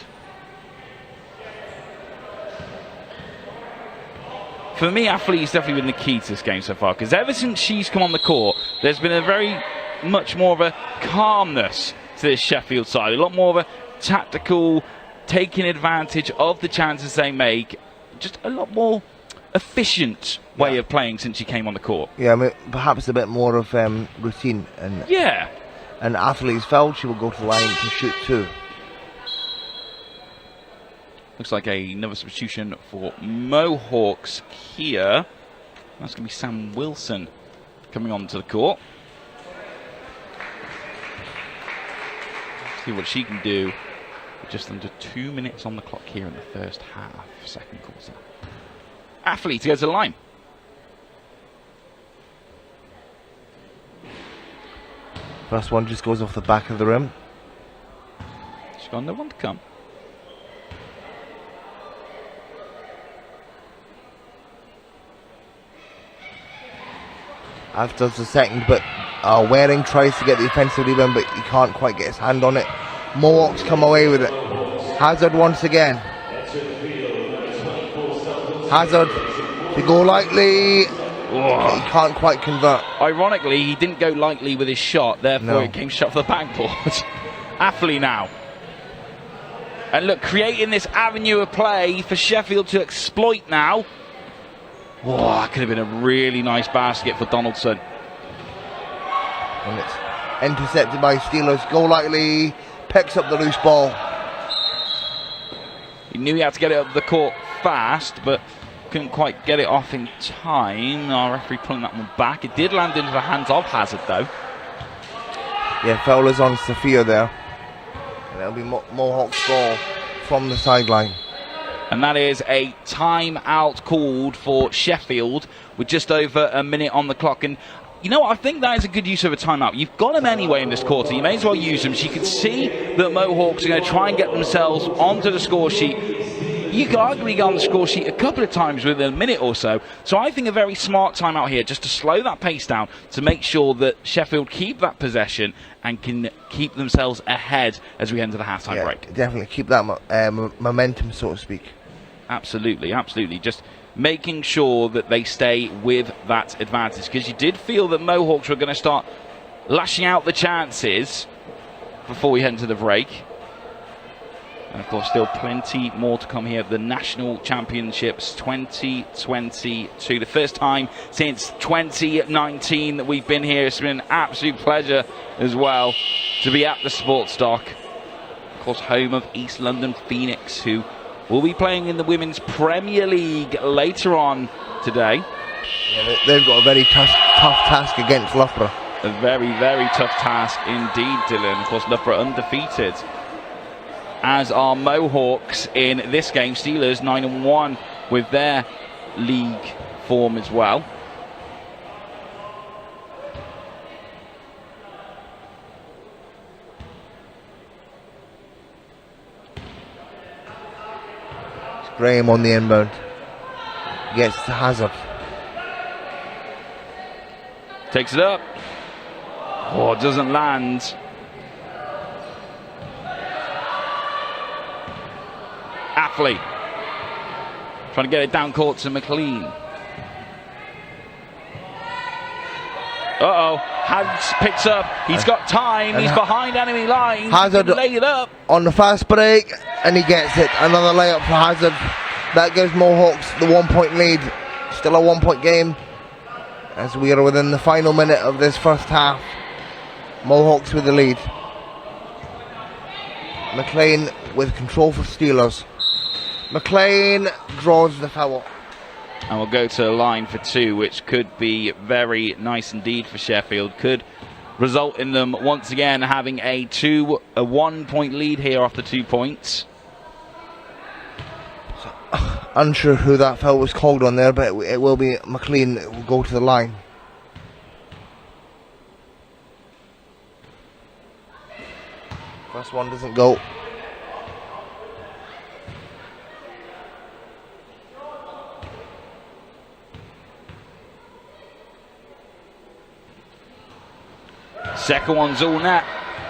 For me, Athlete's definitely been the key to this game so far, because ever since she's come on the court, there's been a very much more of a calmness to this Sheffield side. A lot more of a tactical, taking advantage of the chances they make. Just a lot more efficient way of playing since she came on the court. Yeah, I mean, perhaps a bit more of routine. And yeah. And Athlete's fouled, she will go to the line to shoot 2. Looks like another substitution for Mohawks here. That's going to be Sam Wilson coming onto the court. See what she can do with just under 2 minutes on the clock here in the first half, second quarter. Athlete to go to the line. First one just goes off the back of the rim. She's got no one to come. As does the second, but Waring tries to get the offensive rebound, but he can't quite get his hand on it. Mohawks come away with it. Hazard once again. Hazard to go lightly. Whoa. He can't quite convert. Ironically, he didn't go lightly with his shot, therefore it came shot for the backboard. Athlete now. And look, creating this avenue of play for Sheffield to exploit now. Whoa, that could have been a really nice basket for Donaldson. And it's intercepted by Steelers. Go lightly, picks up the loose ball. He knew he had to get it up the court fast, but couldn't quite get it off in time. Our referee pulling that one back. It did land into the hands of Hazard, though. Yeah, foul is on Sophia there. And it'll be Mohawk's ball from the sideline. And that is a timeout called for Sheffield with just over a minute on the clock. And you know what? I think that is a good use of a timeout. You've got them anyway in this quarter. You may as well use them. So you can see that Mohawks are going to try and get themselves onto the score sheet. You could arguably go on the score sheet a couple of times within a minute or so. So I think a very smart timeout here just to slow that pace down to make sure that Sheffield keep that possession and can keep themselves ahead as we enter the halftime break. Definitely keep that momentum, so to speak. Absolutely, absolutely. Just making sure that they stay with that advantage, because you did feel that Mohawks were going to start lashing out the chances before we head into the break. And of course, still plenty more to come here at the National Championships 2022. The first time since 2019 that we've been here. It's been an absolute pleasure as well to be at the Sports Dock. Of course, home of East London Phoenix, who will be playing in the Women's Premier League later on today. Yeah, they've got a very tough task against Loughborough. A very, very tough task indeed, Dylan. Of course, Loughborough undefeated, as are Mohawks in this game. Steelers 9-1 with their league form as well. Graham on the inbound. Gets to Hazard. Takes it up. Oh, it doesn't land. Athlete trying to get it down court to McLean. Uh-oh, Hazard picks up, he's got time, he's behind enemy lines, Hazard he can lay it up. on the fast break, and he gets it. Another layup for Hazard. That gives Mohawks the 1 point lead. Still a 1 point game as we are within the final minute of this first half. Mohawks with the lead. McLean with control for Steelers. McLean draws the foul. And we'll go to a line for 2, which could be very nice indeed for Sheffield. Could result in them once again having a 1 point lead here after 2 points. Unsure who that foul was called on there, but it will be McLean that will go to the line. First one doesn't go. Second one's all net.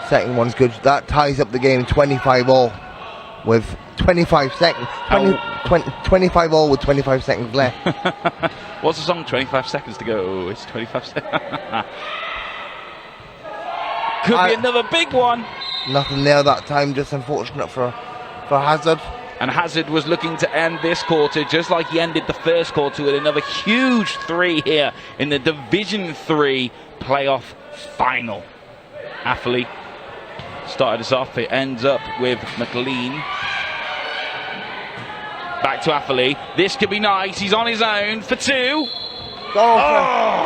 Second one's good. That ties up the game 25-all with 25 seconds. 25 all with 25 seconds left. What's the song? 25 seconds to go. Oh, it's 25 seconds. Could be another big one. Nothing there that time, just unfortunate for Hazard. And Hazard was looking to end this quarter just like he ended the first quarter with another huge 3 here in the Division 3 playoff final. Affley started us off. It ends up with McLean. Back to Affley. This could be nice. He's on his own for 2.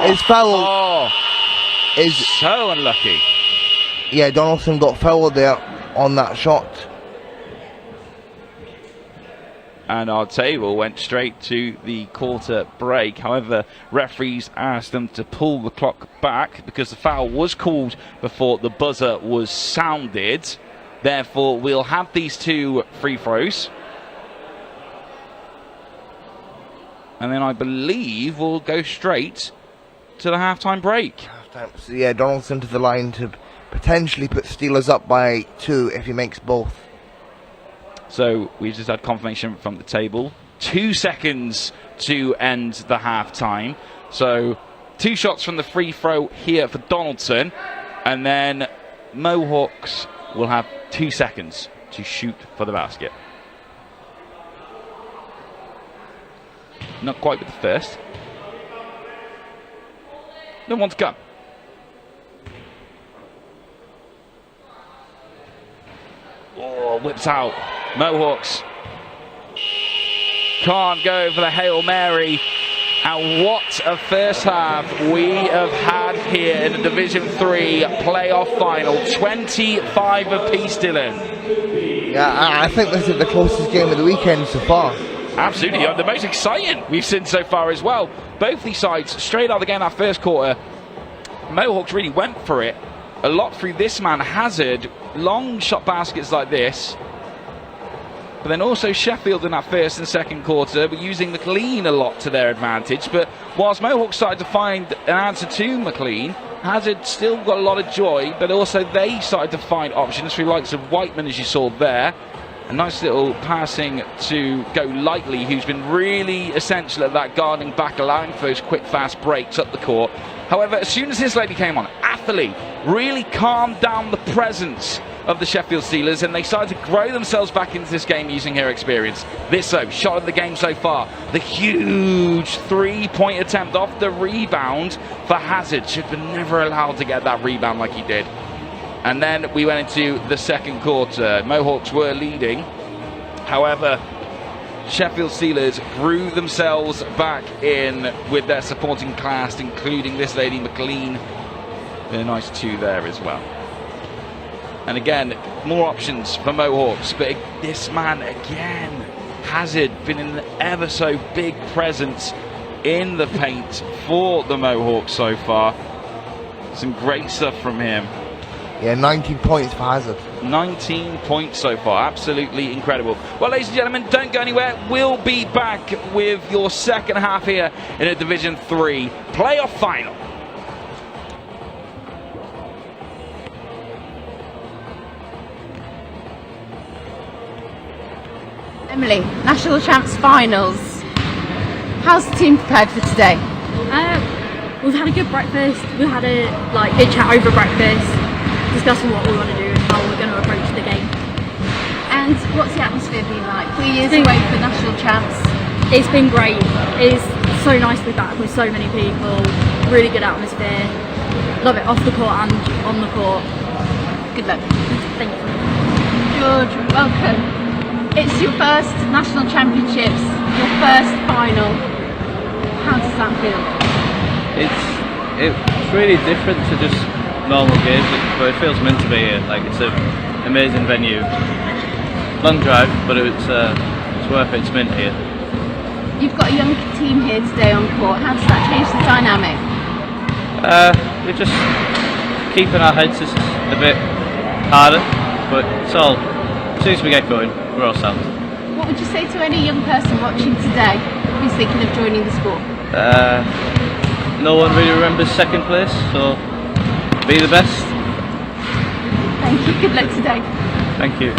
His foul is so unlucky. Yeah, Donaldson got fouled there on that shot. And our table went straight to the quarter break. However, referees asked them to pull the clock back because the foul was called before the buzzer was sounded. Therefore, we'll have these 2 free throws. And then I believe we'll go straight to the halftime break. So yeah, Donaldson to the line to potentially put Steelers up by 2 if he makes both. So we've just had confirmation from the table. 2 seconds to end the half-time. So 2 shots from the free throw here for Donaldson. And then Mohawks will have 2 seconds to shoot for the basket. Not quite with the first. No one's gone. Oh, whips out. Mohawks can't go for the Hail Mary. And what a first half we have had here in the Division 3 playoff final. 25 apiece, Dylan. Yeah, I think this is the closest game of the weekend so far. Absolutely, the most exciting we've seen so far as well. Both these sides straight out again that first quarter. Mohawks really went for it a lot through this man Hazard, long shot baskets like this. But then also Sheffield in that first and second quarter, but using McLean a lot to their advantage. But whilst Mohawks started to find an answer to McLean, Hazard still got a lot of joy, but also they started to find options through likes of Whiteman, as you saw there. A nice little passing to Go Lightly, who's been really essential at that guarding back, allowing for those quick, fast breaks up the court. However, as soon as his lady came on, Affley really calmed down the presence of the Sheffield Steelers, and they started to grow themselves back into this game using her experience. This shot of the game so far, the huge 3-point attempt off the rebound for Hazard. Should have been never allowed to get that rebound like he did. And then we went into the second quarter. Mohawks were leading. However, Sheffield Steelers grew themselves back in with their supporting cast, including this lady McLean. A nice 2 there as well. And again, more options for Mohawks, but this man again, Hazard, been an ever so big presence in the paint for the Mohawks so far. Some great stuff from him. Yeah, 19 points for Hazard. 19 points so far, absolutely incredible. Well, ladies and gentlemen, don't go anywhere. We'll be back with your second half here in a Division 3 playoff final. Emily, National Champs Finals. How's the team prepared for today? We've had a good breakfast. We've had a good chat over breakfast, discussing what we want to do and how we're going to approach the game. And what's the atmosphere been like? 3 years away from national champs. It's been great. It's so nice to be back with so many people. Really good atmosphere. Love it off the court and on the court. Good luck. Thank you. George, welcome. It's your first national championships, your first final. How does that feel? It's really different to just normal games, but it feels meant to be here. Like, it's an amazing venue. Long drive, but it's worth it. It's meant here. You've got a young team here today on court. How does that change the dynamic? We're just keeping our heads just a bit harder, but it's all, as soon as we get going, we're all sound. What would you say to any young person watching today who's thinking of joining the sport? No one really remembers second place, so be the best. Thank you. Good luck today. Thank you.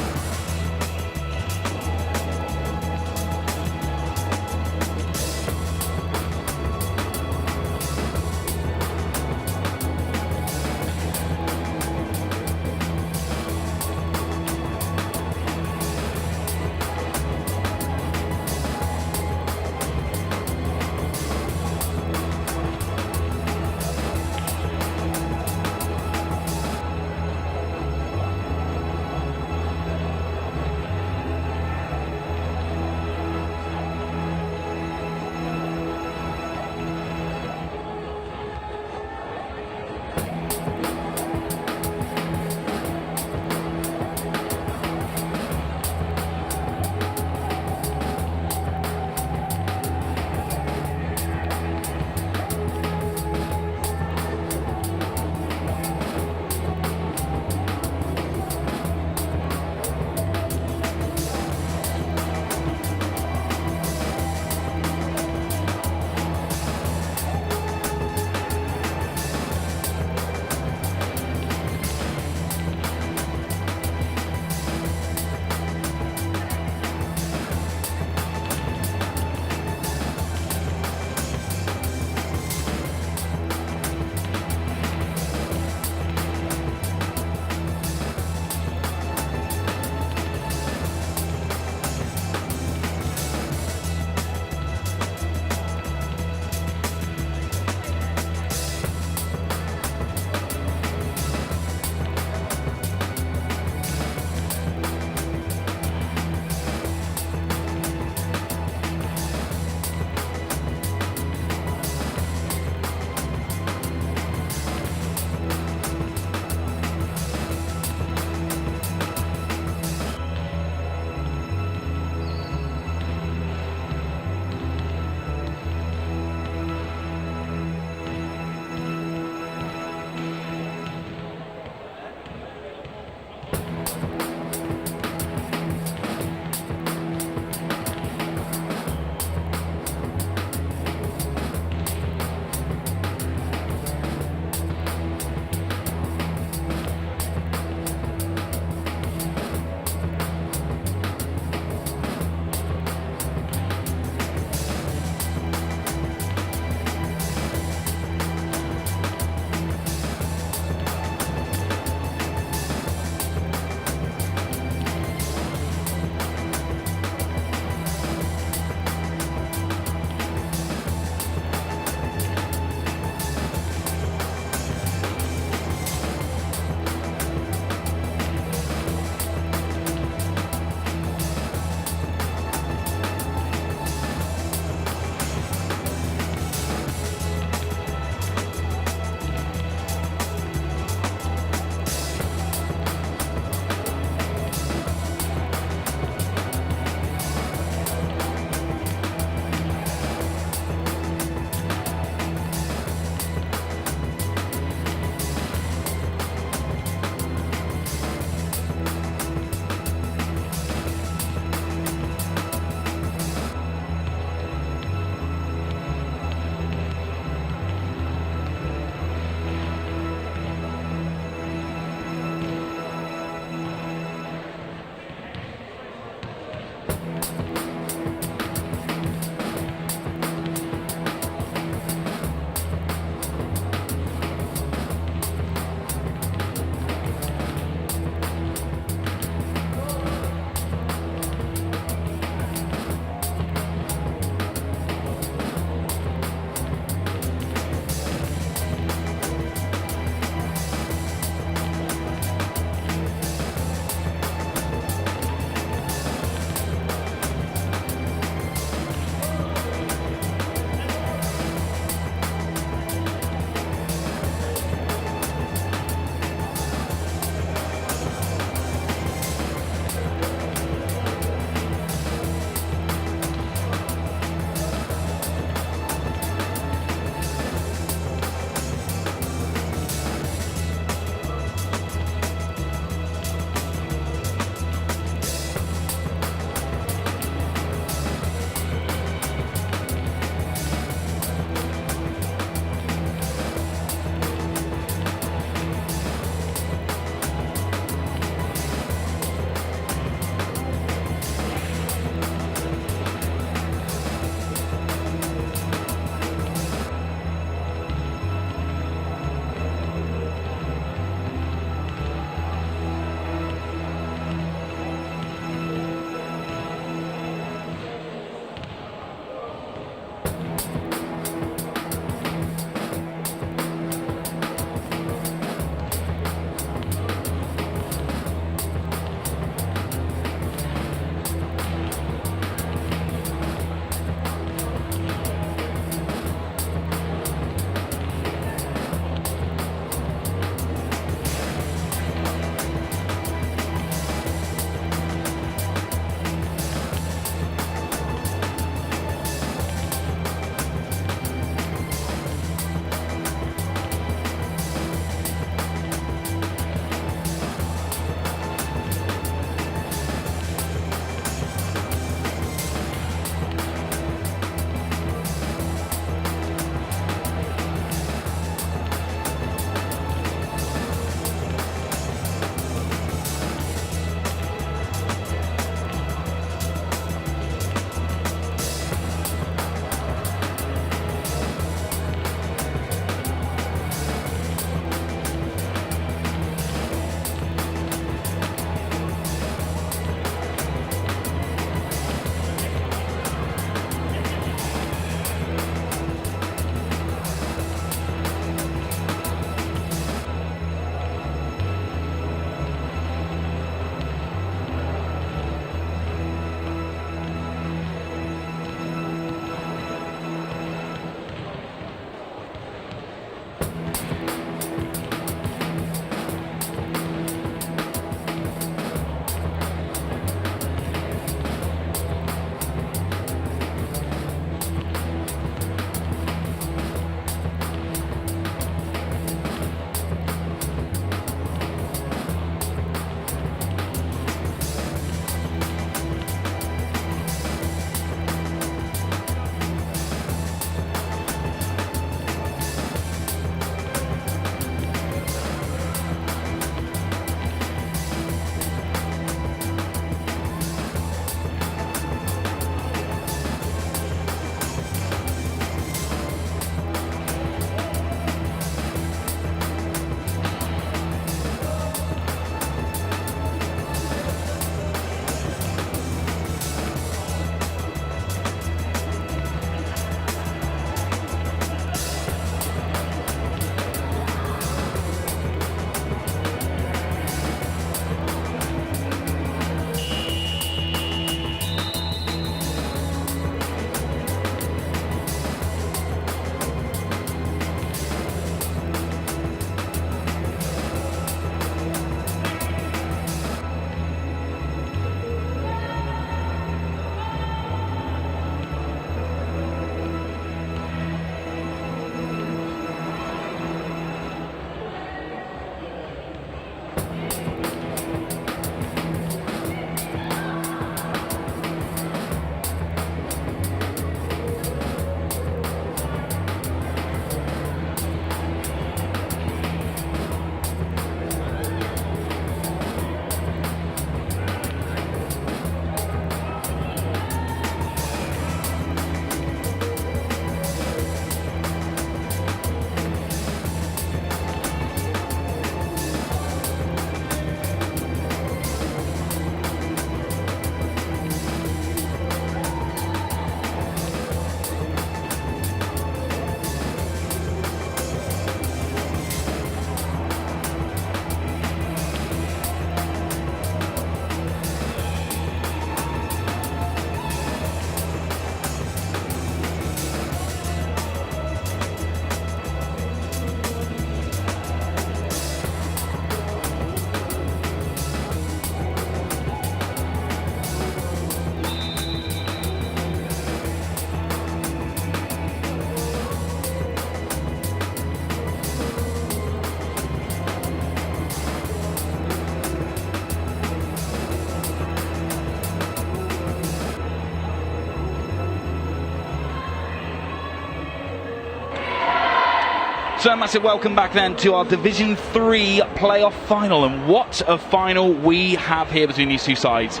So a massive welcome back then to our Division 3 playoff final, and what a final we have here between these two sides.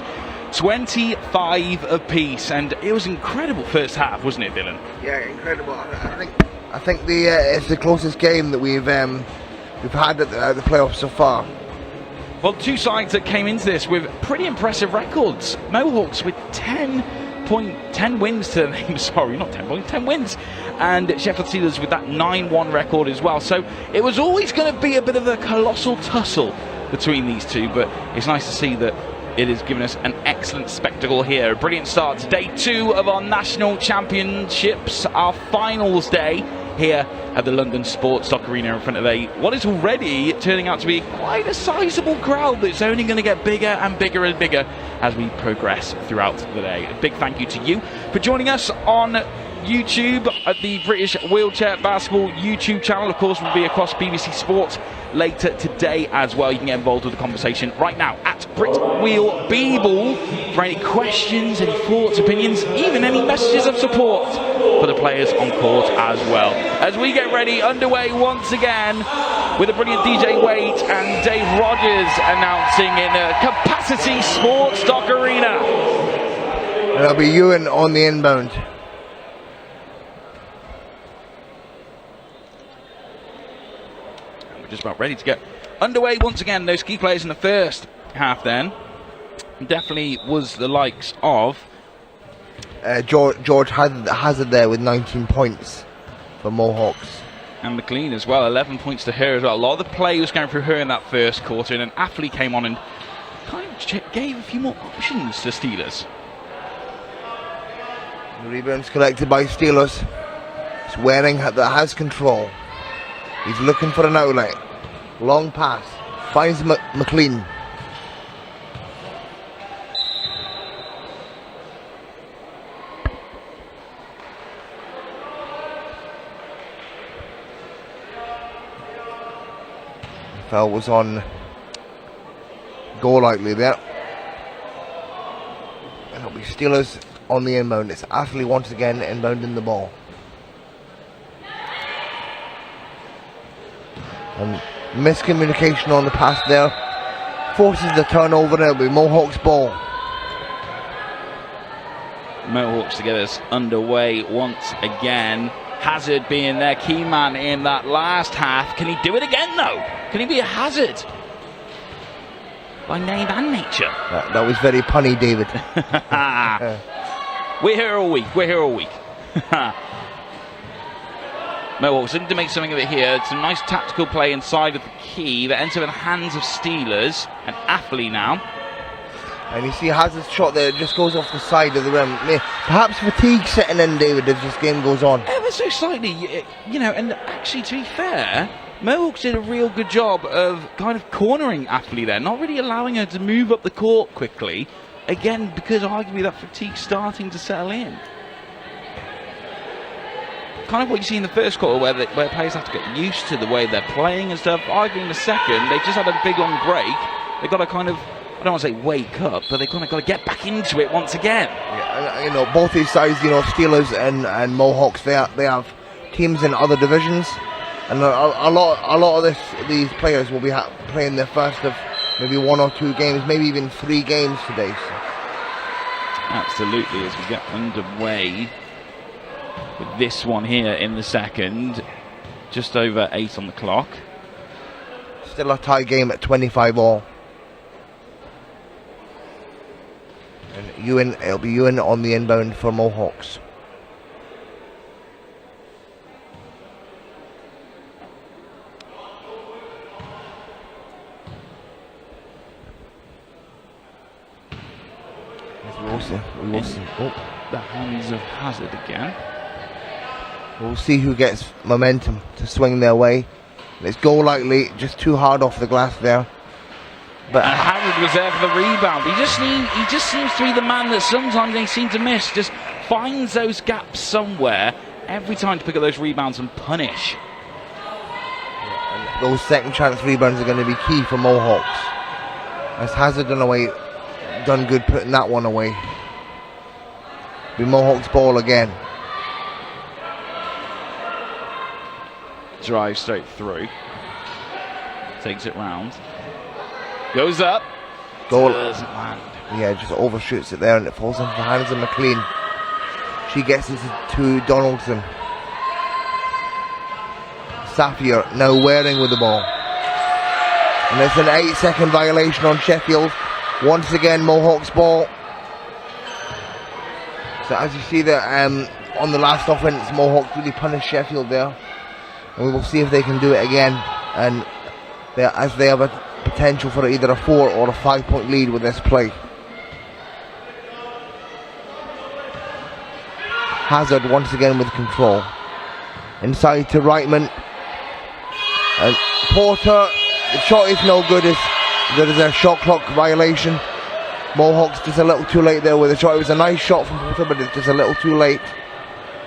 25 apiece, and it was incredible first half, wasn't it, Dylan? Yeah, incredible. I think it's the closest game that we've had at the playoffs so far. Well, two sides that came into this with pretty impressive records. Mohawks with 10 wins to their name, sorry, not 10 points, 10 wins. And Sheffield Steelers with that 9-1 record as well. So it was always going to be a bit of a colossal tussle between these two, but it's nice to see that it has given us an excellent spectacle here. A brilliant start to day 2 of our national championships, our finals day here at the London Sports Stock Arena in front of what is already turning out to be quite a sizable crowd that's only going to get bigger and bigger and bigger as we progress throughout the day. A big thank you to you for joining us on YouTube at the British Wheelchair Basketball YouTube channel. Of course, we'll be across BBC Sports later today as well. You can get involved with the conversation right now at BritWheelBeeble for any questions, any thoughts, opinions, even any messages of support for the players on court as well. As we get ready, underway once again with a brilliant DJ Wade and Dave Rogers announcing in a Capacity Sports Dock Arena. And it'll be Ewan on the inbound. Just about ready to get underway once again. Those key players in the first half then definitely was the likes of George Hazard there with 19 points for Mohawks. And McLean as well, 11 points to her as well. A lot of the play was going through her in that first quarter, and then Affley came on and kind of gave a few more options to Steelers. The rebounds collected by Steelers. It's Waring that has control. He's looking for an outlet. Long pass. Finds McLean. Foul was on Golightly there. And it'll be Steelers on the inbound. It's Affley once again inbounding the ball. And miscommunication on the pass there forces the turnover, and it'll be Mohawks ball. Mohawks to get us underway once again. Hazard being their key man in that last half. Can he do it again though? Can he be a Hazard? By name and nature. That was very punny, David. We're here all week. We're here all week. Mohawks looking to make something of it here. Some nice tactical play inside of the key that ends up in the hands of Steelers. And Affley now. And you see Hazard's shot there, it just goes off the side of the rim. Perhaps fatigue setting in, David, as this game goes on. Ever so slightly, you know, and actually, to be fair, Mohawks did a real good job of kind of cornering Affley there, not really allowing her to move up the court quickly. Again, because arguably that fatigue's starting to settle in. Kind of what you see in the first quarter, where players have to get used to the way they're playing and stuff. Arguably in the second, they just had a big long break. They've got to kind of, I don't want to say wake up, but they've kind of got to get back into it once again. Yeah, you know, both these sides, you know, Steelers and Mohawks, they have teams in other divisions, and a lot of these players will be playing their first of maybe 1 or 2 games, maybe even 3 games today. So. Absolutely, as we get underway with this one here in the second, just over 8 on the clock. Still a tie game at 25-all. And it'll be Ewan on the inbound for Mohawks. Wilson. The hands of Hazard again. We'll see who gets momentum to swing their way. Let's go lightly, just too hard off the glass there. But Hazard was there for the rebound. He just seems to be the man that sometimes they seem to miss. Just finds those gaps somewhere every time to pick up those rebounds and punish. And those second chance rebounds are going to be key for Mohawks. As Hazard done good putting that one away. Be Mohawks ball again. drive straight through. Takes it round. Goes up. Goal. Doesn't land. Yeah, just overshoots it there and it falls into the hands of McLean. She gets it to Donaldson. Safier now wearing with the ball. And it's an 8-second violation on Sheffield. Once again, Mohawks ball. So as you see there, on the last offense, Mohawks really punished Sheffield there. And we will see if they can do it again. And as they have a potential for either a 4 or a 5-point lead with this play. Hazard once again with control. Inside to Reitman. And Porter, the shot is no good. There is a shot clock violation. Mohawks just a little too late there with the shot. It was a nice shot from Porter, but it's just a little too late.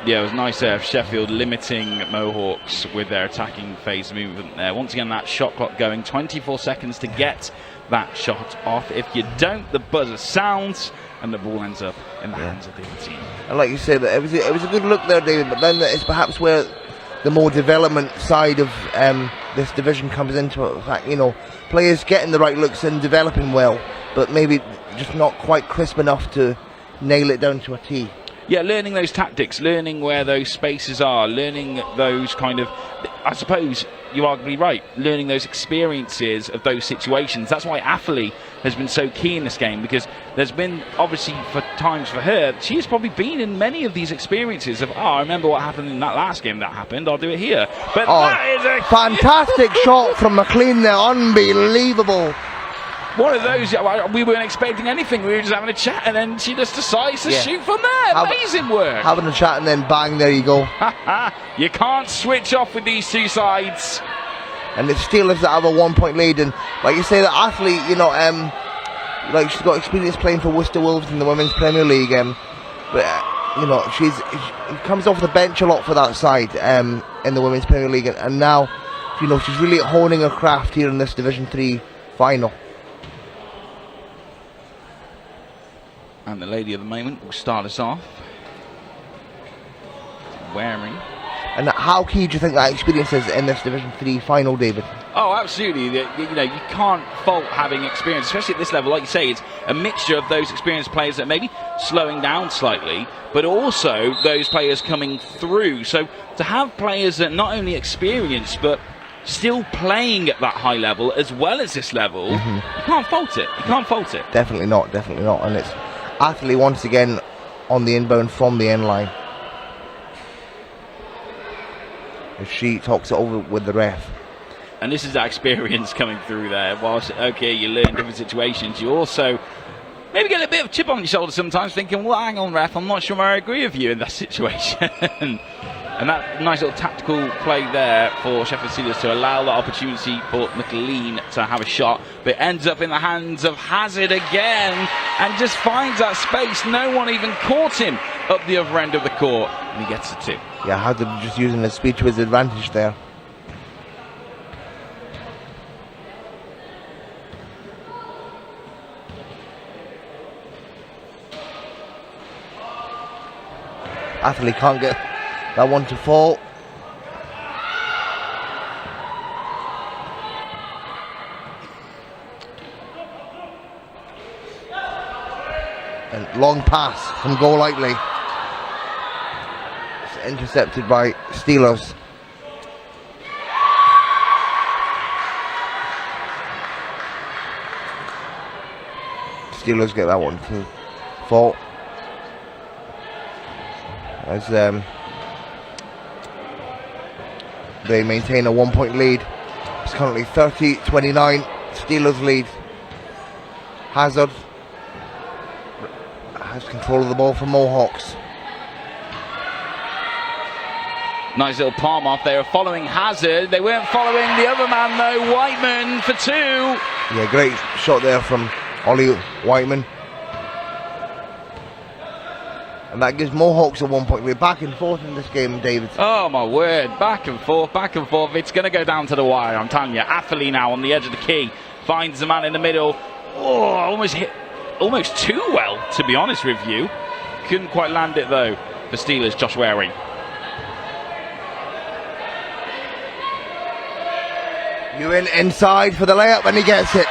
Yeah, it was nice there of Sheffield limiting Mohawks with their attacking phase movement there. Once again, that shot clock going, 24 seconds to get that shot off. If you don't, the buzzer sounds and the ball ends up in the hands of the other team. And like you said, it was a good look there, David, but then it's perhaps where the more development side of this division comes into it. In fact, you know, players getting the right looks and developing well, but maybe just not quite crisp enough to nail it down to a T. Yeah, learning those tactics, learning where those spaces are, learning those kind of, I suppose you're arguably right, learning those experiences of those situations. That's why Atherley has been so key in this game, because there's been, obviously, for times for her, she has probably been in many of these experiences of, I remember what happened in that last game that happened, I'll do it here. But that is a fantastic shot from McLean there, unbelievable. One of those, we weren't expecting anything, we were just having a chat, and then she just decides to shoot from there. Amazing work. Having a chat and then bang, there you go. You can't switch off with these two sides. And the Steelers that have a 1-point lead, and like you say, the athlete, you know, like she's got experience playing for Worcester Wolves in the Women's Premier League, but you know, she comes off the bench a lot for that side in the Women's Premier League, and now, you know, she's really honing her craft here in this Division 3 final. And the lady of the moment will start us off. Wearing. And how key do you think that experience is in this Division 3 final, David? Oh, absolutely. You know, you can't fault having experience, especially at this level. Like you say, it's a mixture of those experienced players that may be slowing down slightly, but also those players coming through. So to have players that not only experienced, but still playing at that high level as well as this level, you can't fault it. You can't fault it. Definitely not, definitely not. And it's Atherley once again on the inbound from the end line. If she talks it over with the ref. And this is that experience coming through there. Whilst, okay, you learn different situations, you also maybe get a bit of chip on your shoulder sometimes, thinking, well, hang on, ref, I'm not sure I agree with you in that situation. And that nice little tactical play there for Sheffield Steelers to allow that opportunity for McLean to have a shot, but ends up in the hands of Hazard again and just finds that space. No one even caught him up the other end of the court, and he gets it too. Yeah, Hazard just using his speed to his advantage there. Atherley can't get that one to fall. And long pass from Golightly. It's intercepted by Steelers. Steelers get that one to fall. As they maintain a 1-point lead. It's currently 30-29, Steelers lead. Hazard has control of the ball for Mohawks. Nice little palm off. They were following Hazard. They weren't following the other man though, Whiteman for two. Yeah, great shot there from Ollie Whiteman. And that gives Mohawks a 1-point lead. Back and forth in this game, David. Oh my word, back and forth, back and forth. It's going to go down to the wire, I'm telling you. Atherley now on the edge of the key. Finds the man in the middle. Oh, almost hit, almost too well, to be honest with you. Couldn't quite land it though for Steelers, Josh Waring. Ewan inside for the layup and he gets it.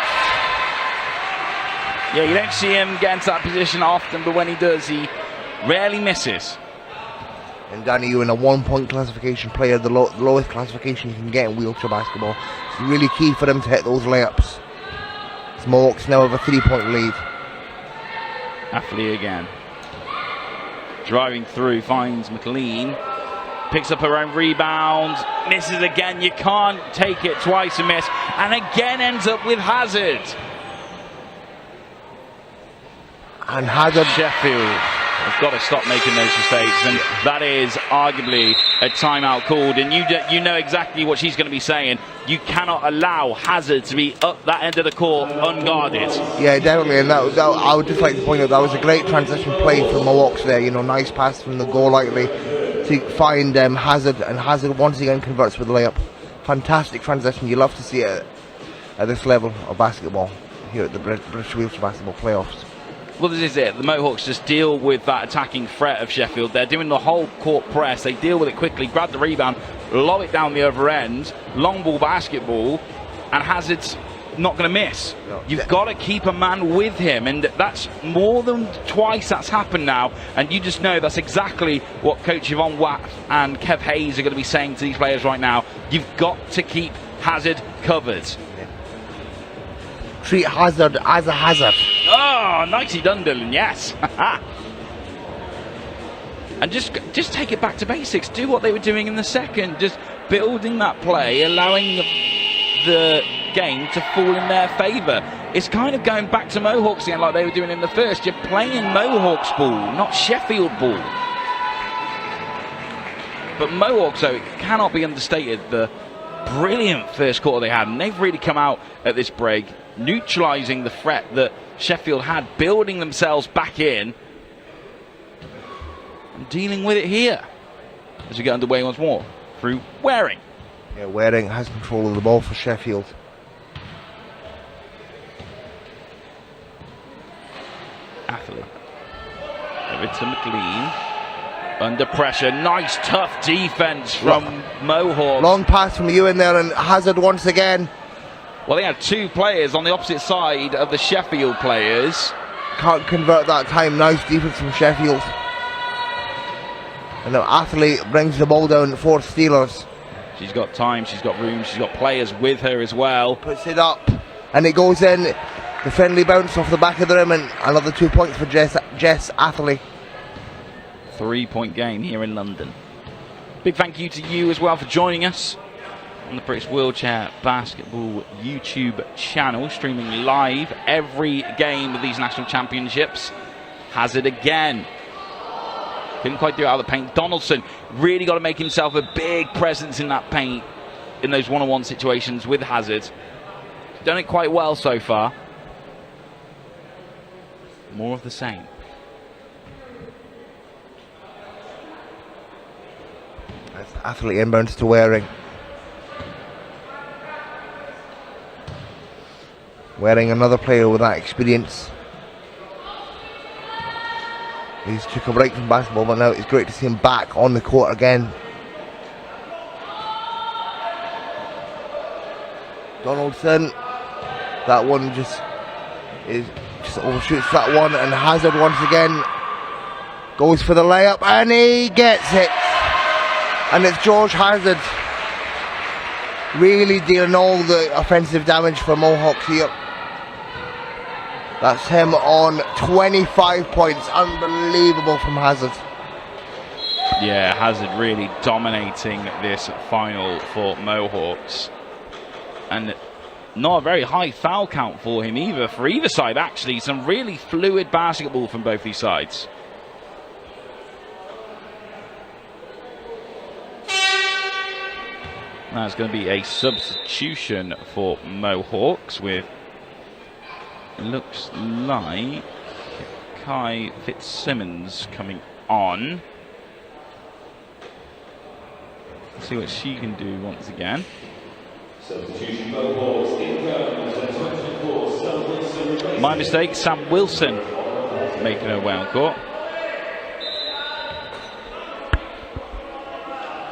Yeah, you don't see him get into that position often, but when he does, he rarely misses. And Danny Ewan, a 1 point classification player, the lowest classification you can get in wheelchair basketball. It's really key for them to hit those layups. As Mohawks now have a 3 point lead. Athley again. Driving through, finds McLean. Picks up her own rebound. Misses again. You can't take it twice and miss. And again ends up with Hazard. And Hazard. Sheffield have got to stop making those mistakes, and that is arguably a timeout called, and you know exactly what she's going to be saying. You cannot allow Hazard to be up that end of the court unguarded. Yeah, definitely, and that I would just like to point out that was a great transition play from Mohawks there. You know, nice pass from the goal lightly to find Hazard, and Hazard once again converts with the layup. Fantastic transition. You love to see it at this level of basketball here at the British Wheelchair Basketball Playoffs. Well, this is it. The Mohawks just deal with that attacking threat of Sheffield. They're doing the whole court press. They deal with it quickly, grab the rebound, lob it down the other end, long ball basketball, and Hazard's not going to miss. No. You've got to keep a man with him, and that's more than twice that's happened now, and you just know that's exactly what Coach Yvonne Watt and Kev Hayes are going to be saying to these players right now. You've got to keep Hazard covered. Treat Hazard as a hazard. Oh, nicely done, Dylan, yes. And just take it back to basics. Do what they were doing in the second. Just building that play, allowing the game to fall in their favour. It's kind of going back to Mohawks again like they were doing in the first. You're playing Mohawks ball, not Sheffield ball. But Mohawks, though, it cannot be understated the brilliant first quarter they had. And they've really come out at this break, neutralising the threat that Sheffield had, building themselves back in and dealing with it here as we get underway once more through Waring. Yeah, Waring has control of the ball for Sheffield. Athley over to McLean, under pressure. Nice tough defense from Mohawks. Long pass from Ewan there, and Hazard once again. Well, they had two players on the opposite side of the Sheffield players. Can't convert that time. Nice defense from Sheffield. And now Athlete brings the ball down for Steelers. She's got time, she's got room, she's got players with her as well. Puts it up, and it goes in. The friendly bounce off the back of the rim, and another 2 points for Jess Athley. 3 point game here in London. Big thank you to you as well for joining us on the British Wheelchair Basketball YouTube channel, streaming live every game of these national championships. Hazard again. Couldn't quite do it out of the paint. Donaldson really got to make himself a big presence in that paint, in those one-on-one situations with Hazard. Done it quite well so far. More of the same. That's Athlete inbounds to Waring. Waring, another player with that experience. He's took a break from basketball, but now it's great to see him back on the court again. Donaldson, that one just overshoots that one, and Hazard once again goes for the layup, and he gets it. And it's George Hazard really dealing all the offensive damage for Mohawks here. That's him on 25 points. Unbelievable from Hazard. Yeah, Hazard really dominating this final for Mohawks. And not a very high foul count for him either, for either side actually. Some really fluid basketball from both these sides. Now it's going to be a substitution for Mohawks with, looks like, Kai Fitzsimmons coming on. Let's see what she can do once again. My mistake, Sam Wilson making her way on court.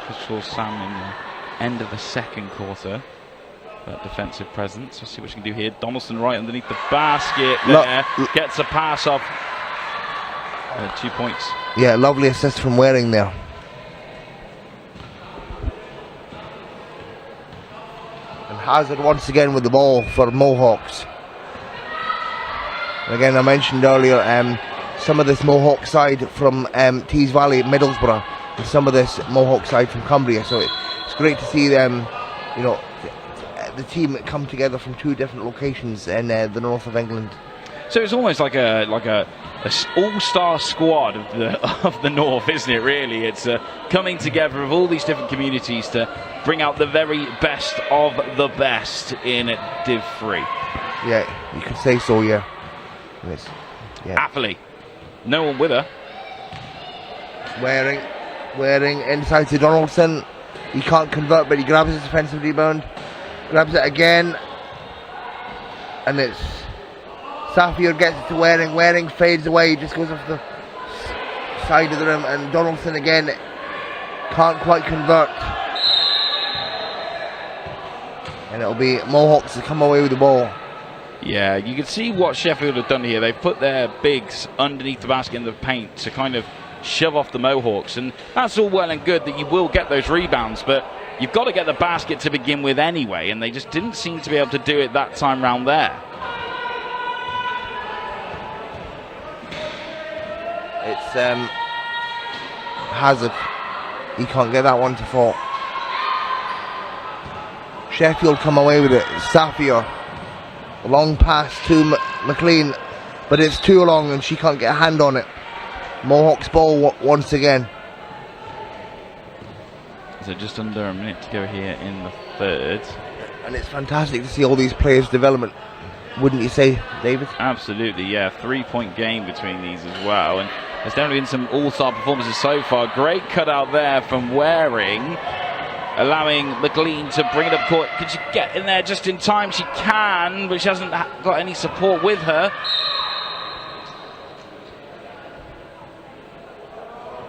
Just saw Sam in the end of the second quarter. that defensive presence. Let's see what she can do here. Donaldson right underneath the basket there. Gets a pass off. 2 points. Yeah, lovely assist from Waring there. And Hazard once again with the ball for Mohawks. And again, I mentioned earlier some of this Mohawk side from Tees Valley, Middlesbrough, and some of this Mohawk side from Cumbria. So it's great to see them, you know, the team come together from 2 different locations in the north of England. So it's almost like a all-star squad of the north, isn't it? Really, it's coming together of all these different communities to bring out the very best of the best in Div 3. Yeah, you could say so. Yeah. Yes. Yeah. Affley, no one with her. Waring inside to Donaldson. He can't convert, but he grabs his defensive rebound, grabs it again, and it's Safier gets it to Waring. Waring fades away, just goes off the side of the rim, and Donaldson again can't quite convert. And it'll be Mohawks to come away with the ball. Yeah, you can see what Sheffield have done here. They've put their bigs underneath the basket in the paint to kind of shove off the Mohawks, and that's all well and good that you will get those rebounds, but you've got to get the basket to begin with anyway, and they just didn't seem to be able to do it that time round there. It's Hazard. He can't get that one to fall. Sheffield come away with it. Safier. A long pass to McLean, but it's too long and she can't get a hand on it. Mohawks ball once again. So just under a minute to go here in the third. And it's fantastic to see all these players' development, wouldn't you say, David? Absolutely, yeah. 3-point game between these as well. And there's definitely been some all-star performances so far. Great cutout there from Waring, allowing McLean to bring it up court. Could she get in there just in time? She can, but she hasn't got any support with her.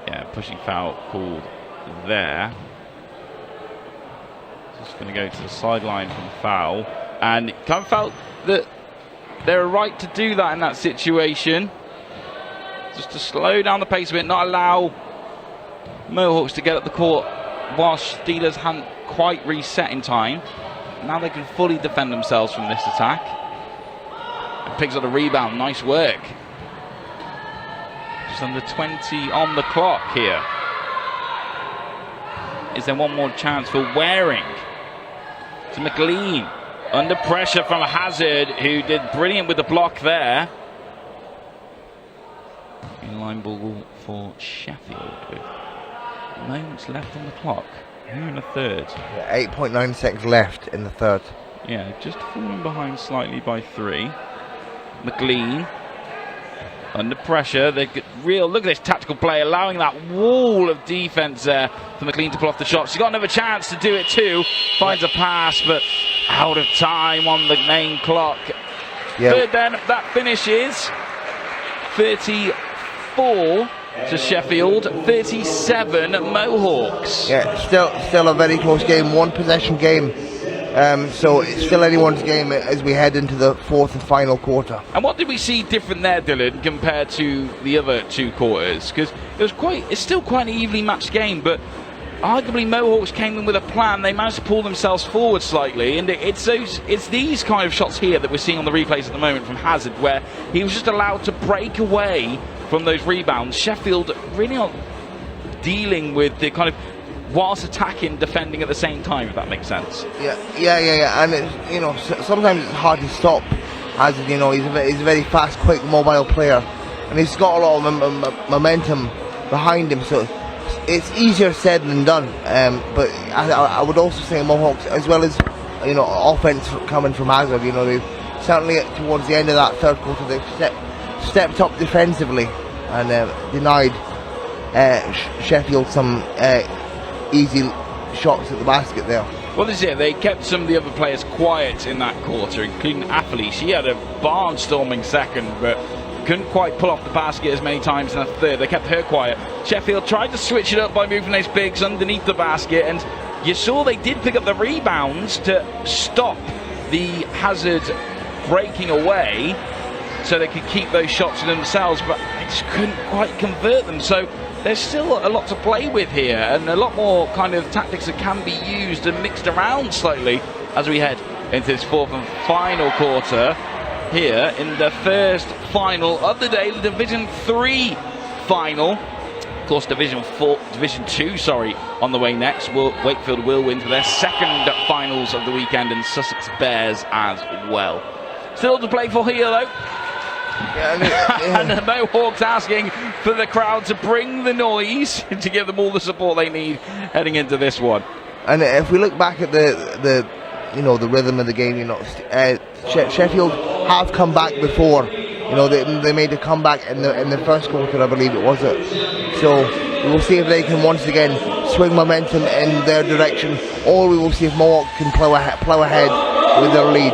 Yeah, pushing foul called there. Just going to go to the sideline from foul. And kind of felt that they're right to do that in that situation. Just to slow down the pace a bit, not allow Mohawks to get up the court whilst Steelers hadn't quite reset in time. Now they can fully defend themselves from this attack. And picks up the rebound, nice work. Just under 20 on the clock here. Is there one more chance for Waring? To McLean. Under pressure from Hazard, who did brilliant with the block there. Line ball for Sheffield with moments left on the clock. Here in the third. Yeah, 8.9 seconds left in the third. Yeah, just falling behind slightly by 3. McLean under pressure. They get real. Look at this tactical play, allowing that wall of defense there for McLean to pull off the shot. She's got another chance to do it too. Finds a pass, but out of time on the main clock. Yeah. Third then, that finishes 34 to Sheffield, 37 Mohawks. Yeah, still a very close game, one possession game. So it's still anyone's game as we head into the fourth and final quarter. And what did we see different there, Dylan, compared to the other 2 quarters? Because it's still quite an evenly matched game, but arguably Mohawks came in with a plan. They managed to pull themselves forward slightly, and it's these kind of shots here that we're seeing on the replays at the moment from Hazard, where he was just allowed to break away from those rebounds. Sheffield really not dealing with the kind of whilst attacking, defending at the same time, if that makes sense. Yeah. And it's, sometimes it's hard to stop Hazard. He's a very fast, quick, mobile player, and he's got a lot of momentum behind him. So it's easier said than done. But I would also say Mohawks, as well as offense coming from Hazard. They certainly towards the end of that third quarter they've stepped up defensively and denied Sheffield some easy shots at the basket there. Well, this is it. They kept some of the other players quiet in that quarter, including Affley. She had a barnstorming second, but couldn't quite pull off the basket as many times in the third. They kept her quiet. Sheffield tried to switch it up by moving those bigs underneath the basket, and You saw they did pick up the rebounds to stop the Hazard breaking away so they could keep those shots to themselves, but they just couldn't quite convert them. So there's still a lot to play with here, and a lot more kind of tactics that can be used and mixed around slightly as we head into this fourth and final quarter here in the first final of the day, the Division 3 final. Of course, Division 2, on the way next. Wakefield will win for their second finals of the weekend, and Sussex Bears as well. Still to play for here, though. And the Mohawks asking for the crowd to bring the noise to give them all the support they need heading into this one. And if we look back at the rhythm of the game, Sheffield have come back before. They made a comeback in the first quarter, I believe it was. So we will see if they can once again swing momentum in their direction, or we will see if Mohawk can plough ahead with their lead.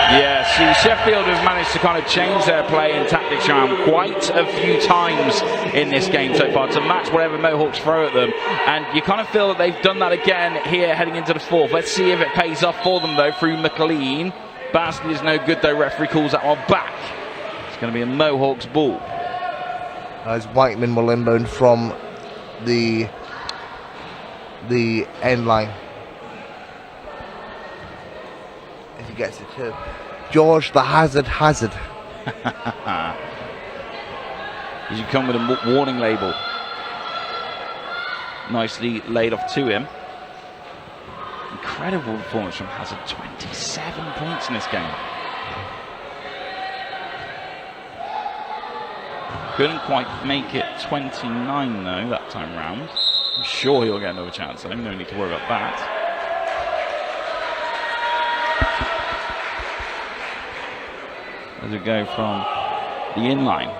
Yeah, see, Sheffield have managed to kind of change their play and tactics around quite a few times in this game so far to match whatever Mohawks throw at them, and you kind of feel that they've done that again here heading into the fourth. Let's see if it pays off for them though through McLean. Basket is no good though, referee calls that one back. It's going to be a Mohawks ball. As Whiteman will inbound from the end line. As he gets it to George the Hazard. He should come with a warning label. Nicely laid off to him. Incredible performance from Hazard, 27 points in this game. Couldn't quite make it 29 though that time round. I'm sure he'll get another chance, so no need to worry about that. As we go from the inline.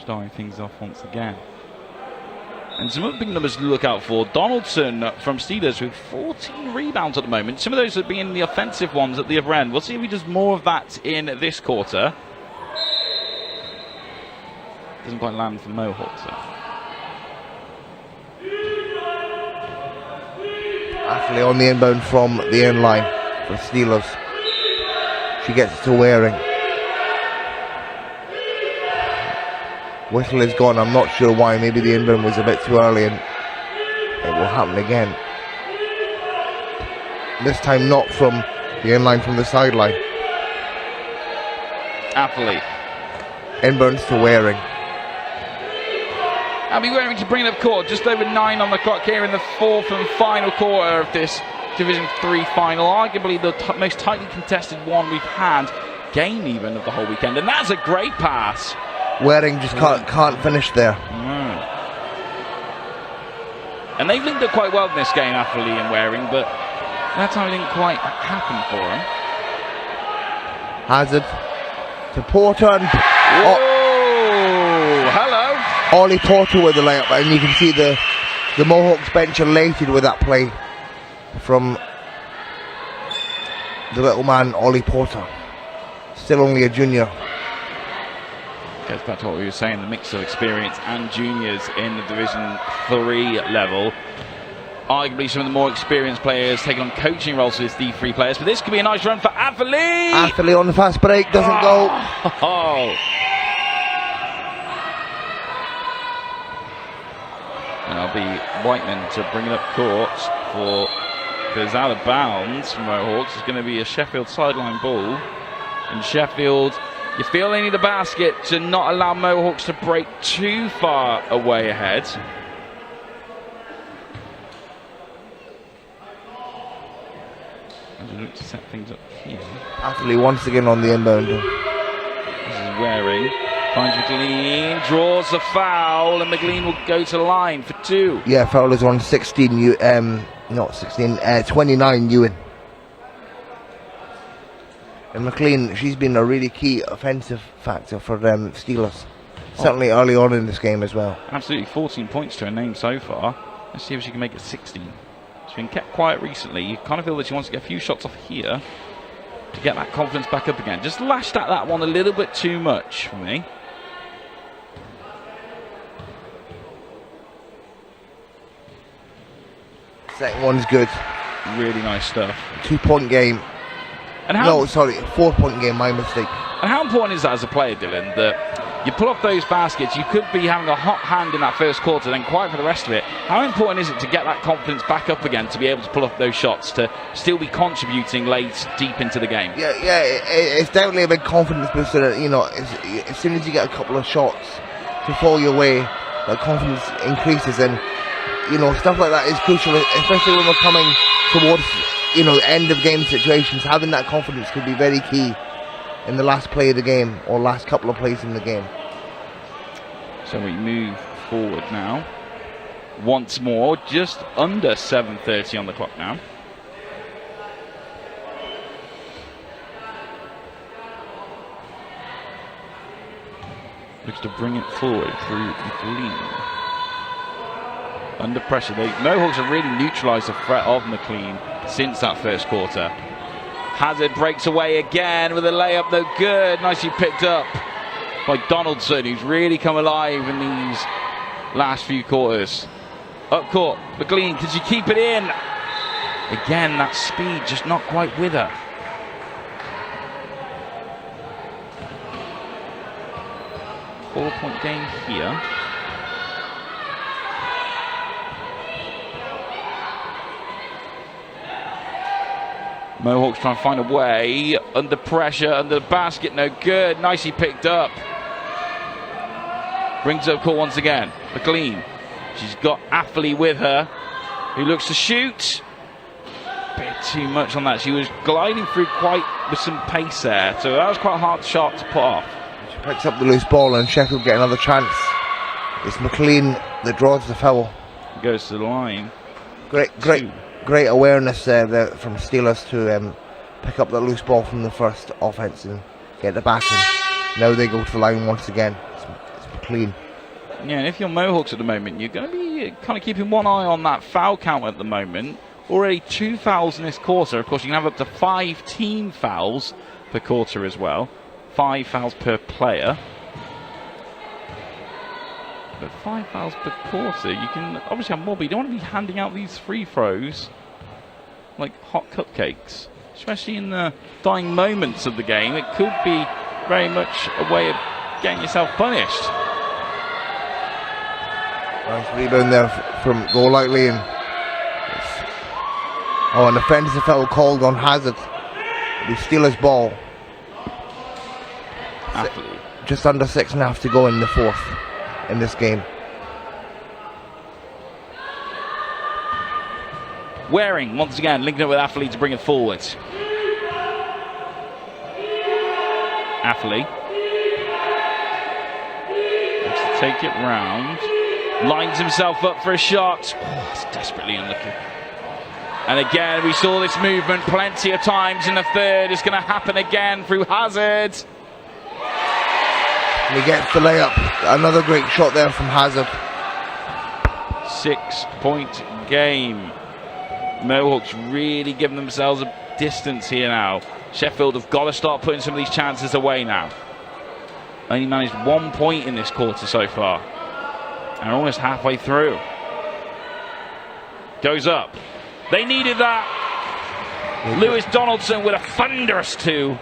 Starting things off once again. And some other big numbers to look out for. Donaldson from Steelers with 14 rebounds at the moment. Some of those have been the offensive ones at the other end. We'll see if he does more of that in this quarter. Doesn't quite land for Mohawks though. Athley on the inbound from the end line for Steelers. She gets it to Waring. Whittle is gone. I'm not sure why. Maybe the inbound was a bit too early and it will happen again. This time not from the end line, from the sideline. Athley. Inbounds to Waring. Abby Waring to bring it up court, just over 9 on the clock here in the fourth and final quarter of this Division 3 final. Arguably the most tightly contested one we've had, game even, of the whole weekend. And that's a great pass. Waring just can't finish there. And they've linked up quite well in this game, Athley and Waring, but that time it didn't quite happen for them. Hazard to Porter. And hello. Ollie Porter with the layup, and you can see the Mohawks bench elated with that play from the little man Ollie Porter, still only a junior. Goes back to what we were saying, the mix of experience and juniors in the Division 3 level. Arguably some of the more experienced players taking on coaching roles for these D3 players, but this could be a nice run for Athley. Athley on the fast break, doesn't go. And it'll be Whiteman to bring it up court for, because it's out of bounds from Mohawks. It's going to be a Sheffield sideline ball. And Sheffield, you feel they need a basket to not allow Mohawks to break too far away ahead. As we look to set things up here. Athley once again on the inbound. This is Waring. Finds McLean, draws the foul, and McLean will go to the line for 2. Yeah, foul is on 29 Ewan. And McLean, she's been a really key offensive factor for them Steelers. Certainly early on in this game as well. Absolutely, 14 points to her name so far. Let's see if she can make it 16. She's been kept quiet recently. You kind of feel that she wants to get a few shots off here. to get that confidence back up again. Just lashed at that one a little bit too much for me. Second one's good. Really nice stuff. 2-point game. And how, No, sorry, 4-point game, my mistake. and how important is that as a player, Dylan, that you pull off those baskets, you could be having a hot hand in that first quarter, then quiet for the rest of it. How important is it to get that confidence back up again, to be able to pull off those shots, to still be contributing late, deep into the game? Yeah, it's definitely a big confidence booster. You know, as soon as you get a couple of shots to fall your way, that confidence increases, and you know, stuff like that is crucial, especially when we're coming towards, you know, end of game situations. Having that confidence could be very key in the last play of the game, or last couple of plays in the game. So we move forward now. Once more, just under 7:30 on the clock now. Looks to bring it forward through McLean. Under pressure, the Mohawks have really neutralised the threat of McLean since that first quarter. Hazard breaks away again with a layup, no good. Nicely picked up by Donaldson, who's really come alive in these last few quarters. Up court, McLean, could you keep it in? Again, that speed just not quite with her. Four-point game here. Mohawks trying to find a way, under pressure, under the basket, no good. Nicely picked up. Brings up court once again. McLean, she's got Affley with her, who looks to shoot. Bit too much on that. She was gliding through quite with some pace there, so that was quite a hard shot to put off. She picks up the loose ball, and Sheffield get another chance. It's McLean that draws the foul. Goes to the line. Great awareness there from Steelers to pick up the loose ball from the first offense and get the back. And now they go to the line once again. It's McLean. Yeah, and if you're Mohawks at the moment, you're going to be kind of keeping one eye on that foul count at the moment. Already 2 fouls in this quarter. Of course, you can have up to 5 team fouls per quarter as well. 5 fouls per player. But 5 fouls per quarter, you can obviously have more, but you don't want to be handing out these free throws like hot cupcakes, especially in the dying moments of the game. It could be very much a way of getting yourself punished. Nice rebound there from Golightly, and an offensive foul called on Hazard. The Steelers ball. Just under 6.5 to go in the fourth in this game. Waring once again linking up with Affley to bring it forward. Affley looks to take it round, lines himself up for a shot. Oh, it's desperately unlucky. And again, we saw this movement plenty of times in the third. It's going to happen again through Hazard. And he gets the layup. Another great shot there from Hazard. 6-point game. Mohawks really giving themselves a distance here now. Sheffield have got to start putting some of these chances away now. Only managed 1 point in this quarter so far. And almost halfway through. Goes up. They needed that. Lewis Donaldson with a thunderous 2.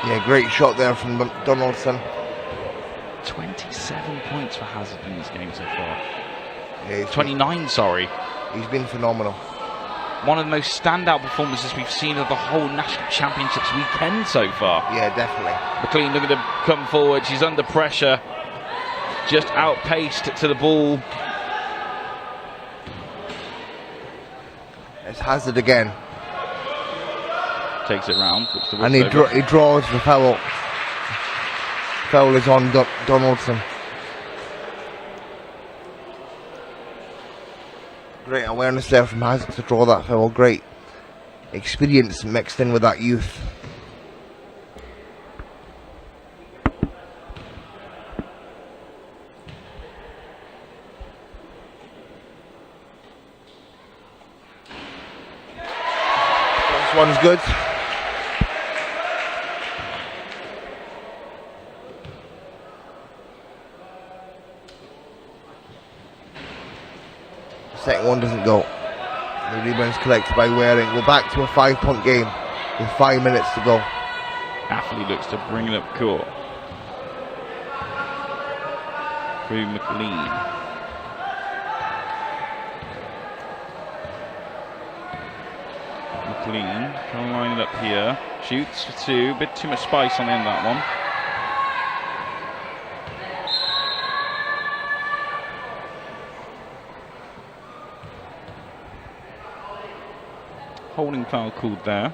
Yeah, great shot there from Donaldson. 27 points for Hazard in this game so far. Yeah, 29, sorry. He's been phenomenal. One of the most standout performances we've seen of the whole National Championships weekend so far. Yeah, definitely. McLean looking to come forward. She's under pressure. Just outpaced to the ball. It's Hazard again. Takes it round. And he draws the foul. Foul is on Donaldson. Great awareness there from Hazard to draw that foul. Great experience mixed in with that youth. This one's good. second one doesn't go. The rebound's collected by Waring. We're back to a 5-point game with 5 minutes to go. Affley looks to bring it up court. Through McLean. McLean can line it up here. Shoots for two. Bit too much spice on the end of that one. Holding foul called there.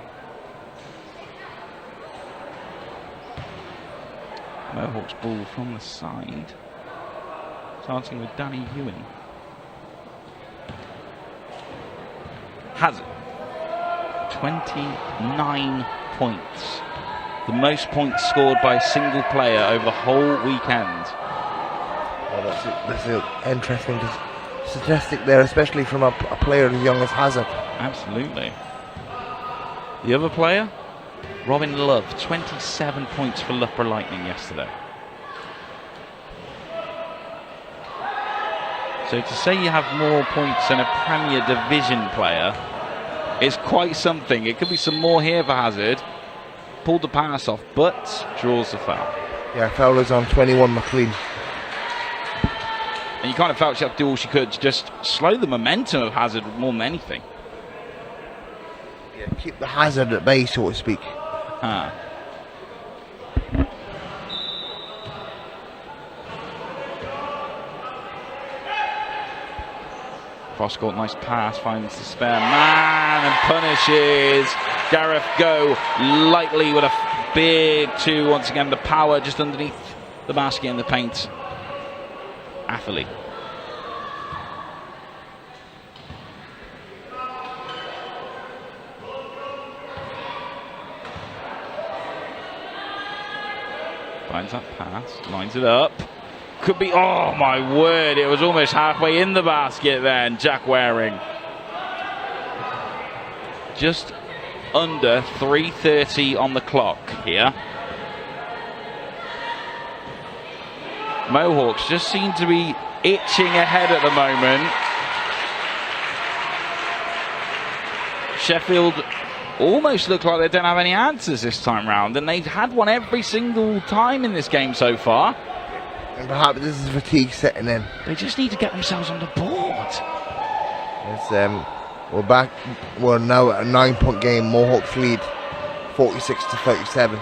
Mohawks ball from the side. Starting with Danny Ewing. Hazard. 29 points. The most points scored by a single player over the whole weekend. Well, that's an interesting statistic there, especially from a player as young as Hazard. Absolutely. The other player, Robin Love, 27 points for Loughborough Lightning yesterday. So to say you have more points than a Premier Division player is quite something. It could be some more here for Hazard. Pulled the pass off, but draws the foul. Yeah, foul is on 21 McLean. And you kind of felt she had to do all she could to just slow the momentum of Hazard more than anything. Yeah, keep the Hazard at bay, so to speak. Frostcourt, nice pass, finds the spare man and punishes Gareth Go lightly with a big two. Once again, the power just underneath the basket in the paint. Affley. Finds that pass, lines it up. Could be, oh my word, it was almost halfway in the basket then, Jack Waring. Just under 3:30 on the clock here. Mohawks just seem to be itching ahead at the moment. Sheffield almost look like they don't have any answers this time round, and they've had one every single time in this game so far. And perhaps this is fatigue setting in. They just need to get themselves on the board. We're now at a 9-point game. Mohawks lead 46-37. They're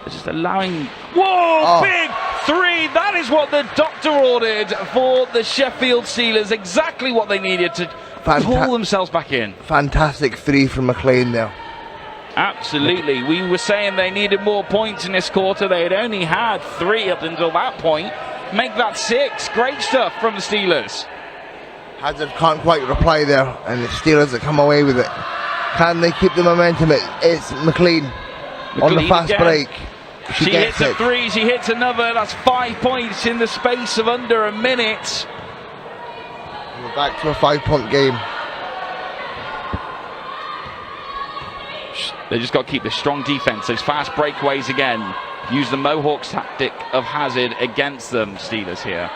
just allowing. Whoa! Big three! That is what the doctor ordered for the Sheffield Steelers. Exactly what they needed to pull themselves back in. Fantastic three from McLean there. Absolutely. We were saying they needed more points in this quarter. They had only had 3 up until that point. Make that 6. Great stuff from the Steelers. Hazard can't quite reply there, and the Steelers have come away with it. Can they keep the momentum? It's McLean on the fast again. break. She hits a 3, she hits another. That's 5 points in the space of under a minute. We're back to a 5-point game. They just got to keep the strong defense, those fast breakaways again. Use the Mohawks tactic of Hazard against them, Steelers here.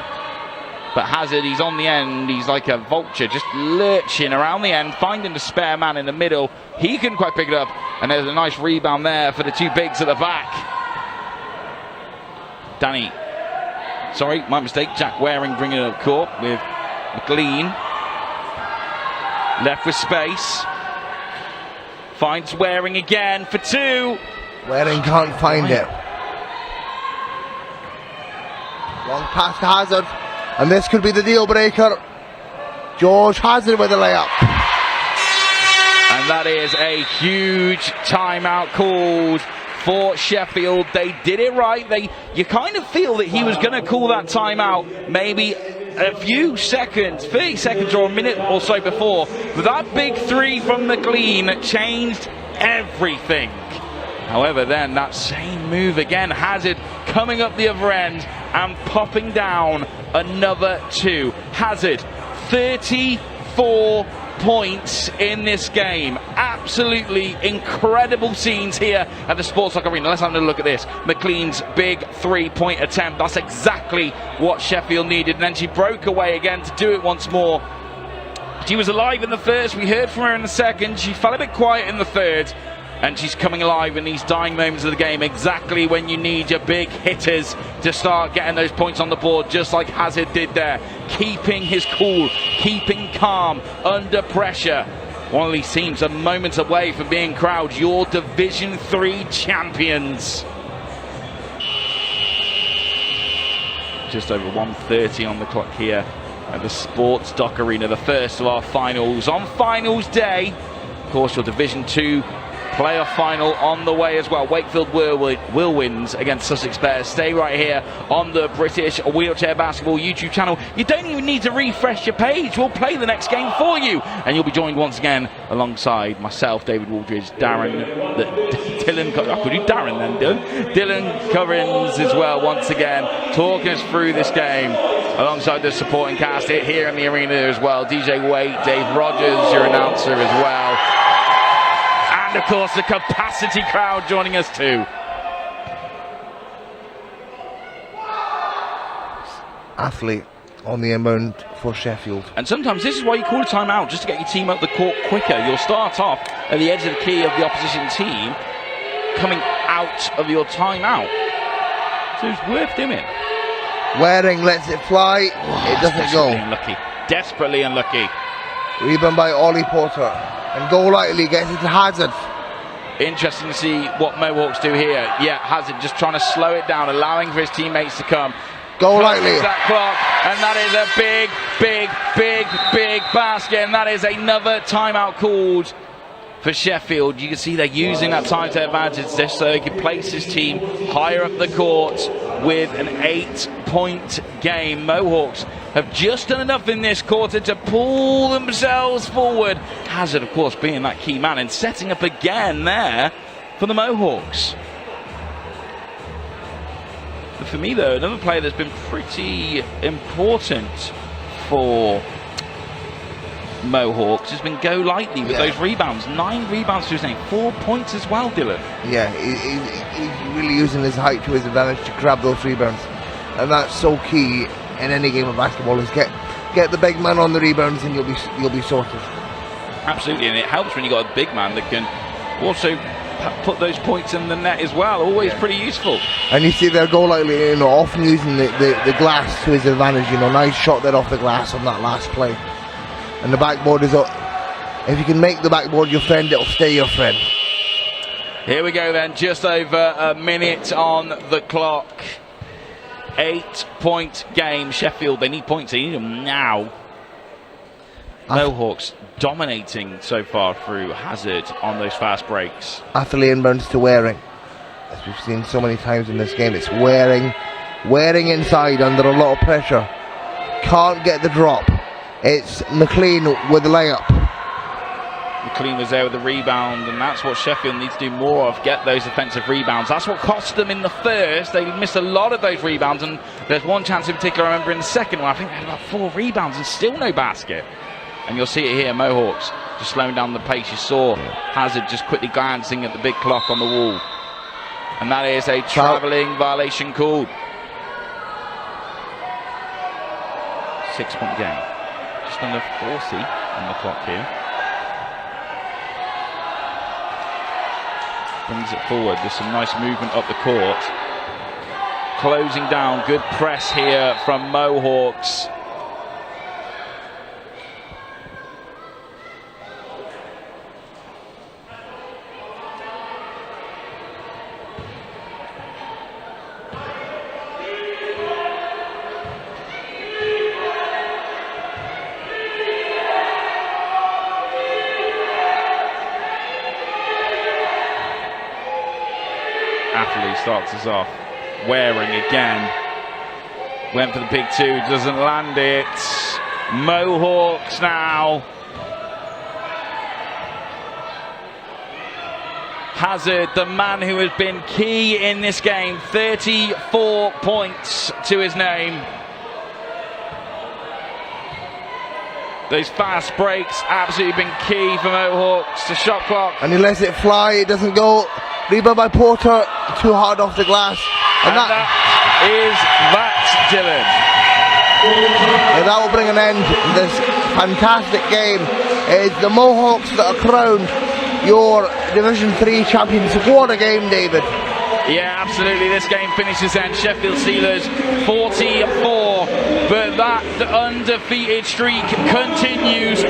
But Hazard, he's on the end, he's like a vulture, just lurching around the end, finding the spare man in the middle. He couldn't quite pick it up, and there's a nice rebound there for the 2 bigs at the back. Danny, sorry, my mistake, Jack Waring bringing it up court with McLean. Left with space. Finds Waring again for 2. Waring can't find it. Long pass to Hazard, and this could be the deal breaker. George Hazard with a layup. And that is a huge timeout called for Sheffield. They did it right. You kind of feel that he was going to call that timeout maybe a few seconds, 30 seconds or a minute or so before. But that big 3 from McLean changed everything. However, then that same move again, Hazard coming up the other end and popping down another 2. Hazard, 34 points in this game. Absolutely incredible scenes here at the Sports Lock Arena. Let's have a look at this. McLean's big 3-point attempt. That's exactly what Sheffield needed. And then she broke away again to do it once more. She was alive in the first, we heard from her in the second, she fell a bit quiet in the third, and she's coming alive in these dying moments of the game, exactly when you need your big hitters to start getting those points on the board, just like Hazard did there, keeping his cool, keeping calm under pressure. One of these teams are moments away from being crowned your Division 3 champions. Just over 1:30 on the clock here at the Sports Dock Arena, the first of our finals on finals day. Of course, your Division 2 playoff final on the way as well. Wakefield Whirlwinds against Sussex Bears. Stay right here on the British Wheelchair Basketball YouTube channel. You don't even need to refresh your page. We'll play the next game for you. And you'll be joined once again alongside myself, David Waldridge, Dylan Currins as well, once again, talking us through this game alongside the supporting cast here in the arena as well. DJ Waite, Dave Rogers, your announcer as well. And of course the capacity crowd joining us too. Athlete on the inbound for Sheffield. And sometimes this is why you call a timeout, just to get your team up the court quicker. You'll start off at the edge of the key of the opposition team, coming out of your timeout. So it's worth doing. Waring lets it fly. It doesn't go. Unlucky. Desperately unlucky. Rebound by Ollie Porter. And Golightly gets it to Hazard. Interesting to see what Mohawks do here. Yeah, Hazard just trying to slow it down, allowing for his teammates to come. Golightly. That clock, and that is a big basket, and that is another timeout called for Sheffield. You can see they're using that time to advantage just so they can place his team higher up the court with an 8-point game. Mohawks have just done enough in this quarter to pull themselves forward. Hazard, of course, being that key man and setting up again there for the Mohawks. But for me, though, another player that's been pretty important for Mohawks has been Golightly with those rebounds. 9 rebounds to his name, 4 points as well, Dylan. Yeah, he's really using his height to his advantage to grab those rebounds, and that's so key in any game of basketball. Is get the big man on the rebounds, and you'll be sorted. Absolutely, and it helps when you got a big man that can also put those points in the net as well. Always pretty useful. And you see their Golightly, often using the glass to his advantage. Nice shot there off the glass on that last play. And the backboard is up. If you can make the backboard your friend, it'll stay your friend. Here we go then, just over a minute on the clock. 8-point game. Sheffield, they need points, they need them now. Mohawks dominating so far through Hazard on those fast breaks. Athley inbounds to Waring. As we've seen so many times in this game, it's Waring inside under a lot of pressure. Can't get the drop. It's McLean with the layup. McLean was there with the rebound, and that's what Sheffield needs to do more of, get those offensive rebounds. That's what cost them in the first. They missed a lot of those rebounds, and there's one chance in particular I remember in the second one. I think they had about 4 rebounds and still no basket. And you'll see it here, Mohawks just slowing down the pace. You saw Hazard just quickly glancing at the big clock on the wall. And that is a travelling violation called. 6-point game. Just under 40 on the clock here. Brings it forward with some nice movement up the court. Closing down, good press here from Mohawks. Athley starts us off. Waring again. Went for the big 2, doesn't land it. Mohawks now. Hazard, the man who has been key in this game. 34 points to his name. Those fast breaks absolutely been key for Mohawks. The shot clock. And he lets it fly, it doesn't go. Rebound by Porter, too hard off the glass. And that is that, Dylan. And that will bring an end to this fantastic game. It's the Mohawks that are crowned your Division 3 champions. What a game, David. Yeah, absolutely. This game finishes then Sheffield Steelers 44, but that undefeated streak continues 11-0.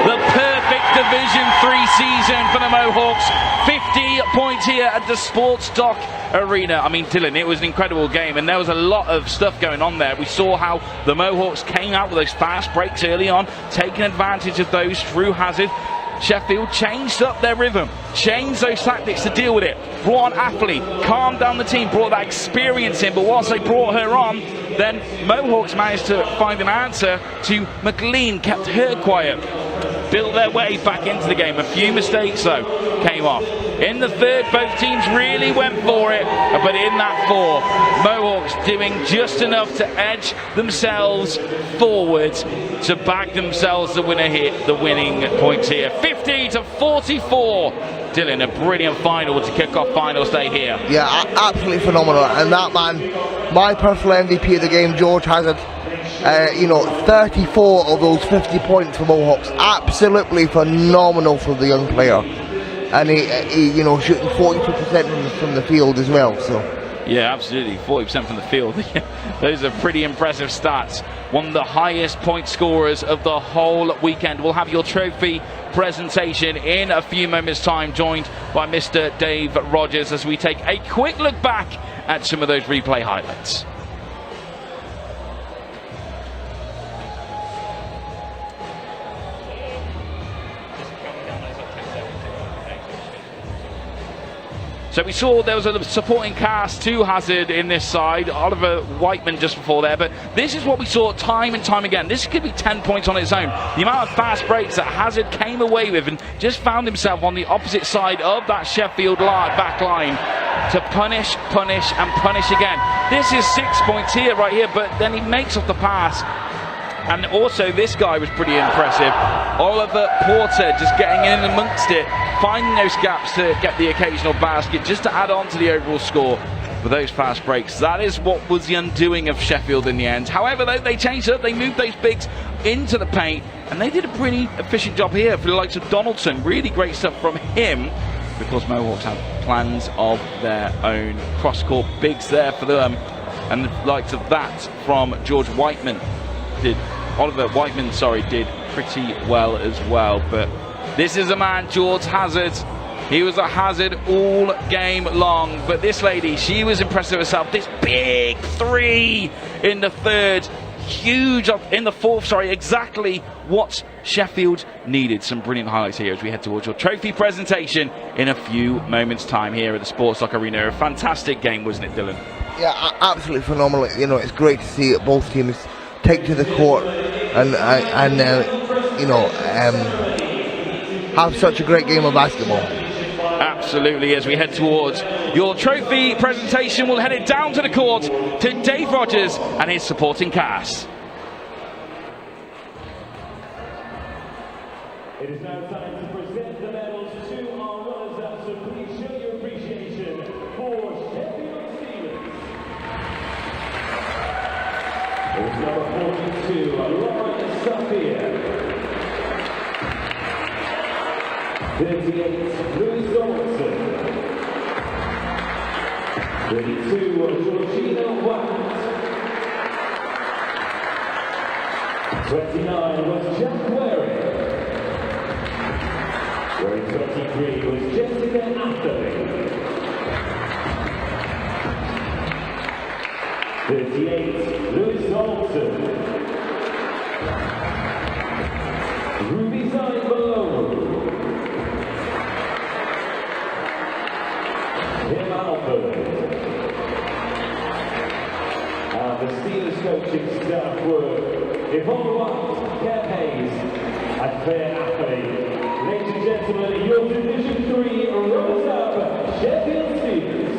The perfect Division 3 season for the Mohawks. 50 points here at the Sports Dock Arena. I mean, Dylan, it was an incredible game, and there was a lot of stuff going on there. We saw how the Mohawks came out with those fast breaks early on, taking advantage of those through Hazard. Sheffield changed up their rhythm, changed those tactics to deal with it, brought on Athley, calmed down the team, brought that experience in, but whilst they brought her on, then Mohawks managed to find an answer to McLean, kept her quiet, built their way back into the game. A few mistakes though came off. In the third, both teams really went for it, but in that fourth, Mohawks doing just enough to edge themselves forward to bag themselves the winning points here. 50-44. Dylan, a brilliant final to kick off finals day here. Yeah, absolutely phenomenal. And that man, my personal MVP of the game, George Hazard, 34 of those 50 points for Mohawks. Absolutely phenomenal for the young player. And he shooting 42% from the field as well. So yeah, absolutely, 40% from the field. Those are pretty impressive stats. One of the highest point scorers of the whole weekend. We'll have your trophy presentation in a few moments' time, joined by Mr. Dave Rogers, as we take a quick look back at some of those replay highlights. So we saw there was a supporting cast to Hazard in this side, Oliver Whiteman just before there, but this is what we saw time and time again. This could be 10 points on its own. The amount of fast breaks that Hazard came away with and just found himself on the opposite side of that Sheffield back line to punish and punish again. This is 6 points here, right here, but then he makes off the pass. And also this guy was pretty impressive. Oliver Porter just getting in amongst it, finding those gaps to get the occasional basket, just to add on to the overall score with those fast breaks. That is what was the undoing of Sheffield in the end. However, they changed it up, they moved those bigs into the paint, and they did a pretty efficient job here for the likes of Donaldson. Really great stuff from him, because Mohawks have plans of their own. Cross-court bigs there for them, and the likes of that from George Whiteman. Oliver Whiteman, did pretty well as well. But this is a man, George Hazard. He was a hazard all game long. But this lady, she was impressive herself. This big three in the third, huge up in the fourth, exactly what Sheffield needed. Some brilliant highlights here as we head towards your trophy presentation in a few moments' time here at the Sports Dock Arena. A fantastic game, wasn't it, Dylan? yeah, absolutely phenomenal. It's great to see both teams take to the court and have such a great game of basketball. Absolutely. As we head towards your trophy presentation, we'll head it down to the court to Dave Rogers and his supporting cast. It is now time to present the medals to our runners-up, so please show your appreciation for Sheffield Steelers. It is number 42, Lauren Sophia. 38, Louis Donaldson. 32, Georgina Watt. 29 was Jack Waring. Wearing 23 was Jessica Atherley. 38, Louis Donaldson. Ruby Zayn-Malone. Tim Alford. And the Steelers coaching staff were Yvonne White, Kev Hayes, and Claire Atherley. Ladies and gentlemen, your Division 3 runners-up, Sheffield Steelers.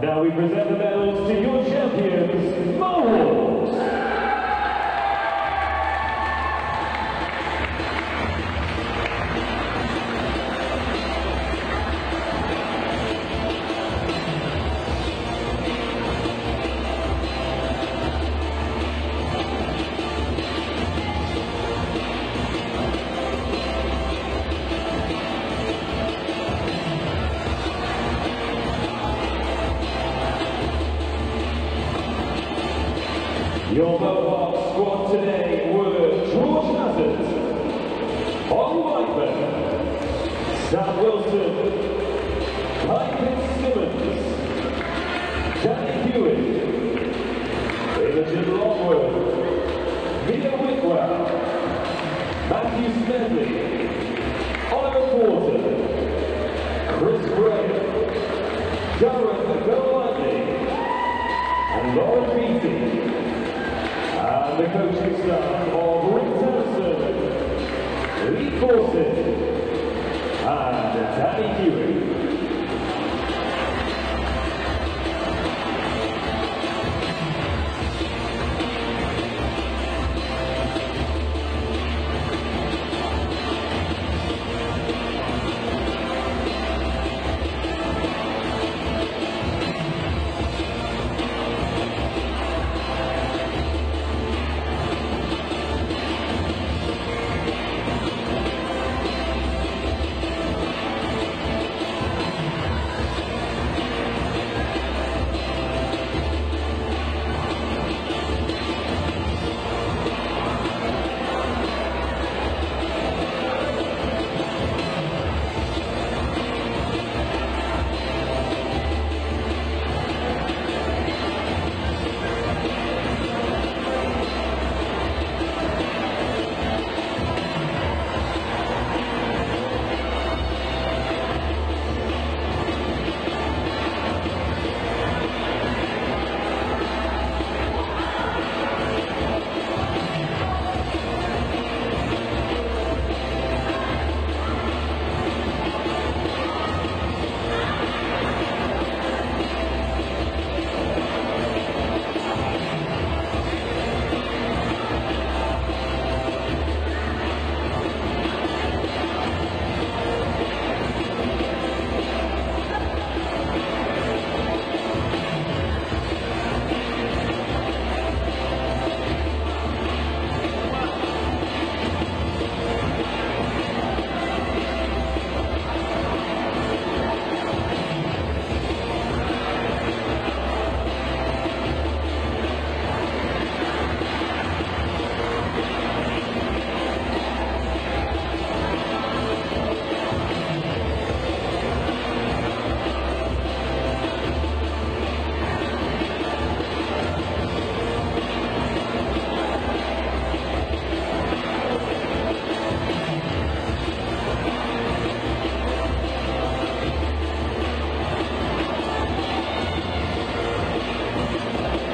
And now we present the medals to your champions, Mohawks. Your Mohawk squad today were George Hazard, Ollie Whiteman, Sam Wilson, Kai Fitzsimmons, Danny Hewitt, Imogen Longworth, Mia Whitwell, Matthew Smedley, Oliver Porter, Chris Gray, Gareth Golightly, and Lauren Beatty. And the coaching staff of Rick Townsend, Lee Fawcett, and Danny Hewitt.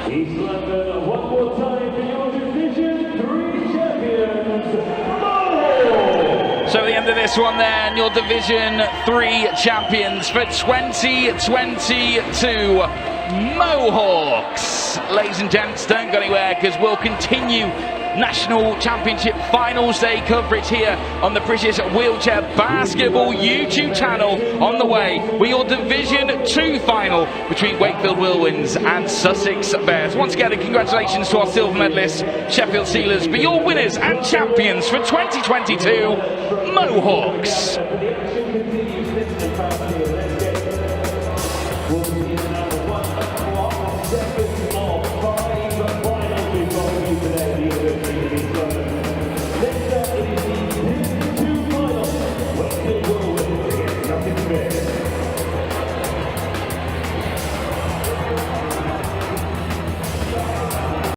East London, one more time for your Division 3 champions, Mohawks! So at the end of this one then, your Division 3 champions for 2022, Mohawks. Ladies and gents, don't go anywhere because we'll continue National Championship Finals Day coverage here on the British Wheelchair Basketball YouTube channel on the way with your Division 2 final between Wakefield Whirlwinds and Sussex Bears. Once again, congratulations to our silver medalists, Sheffield Steelers, but your winners and champions for 2022, Mohawks.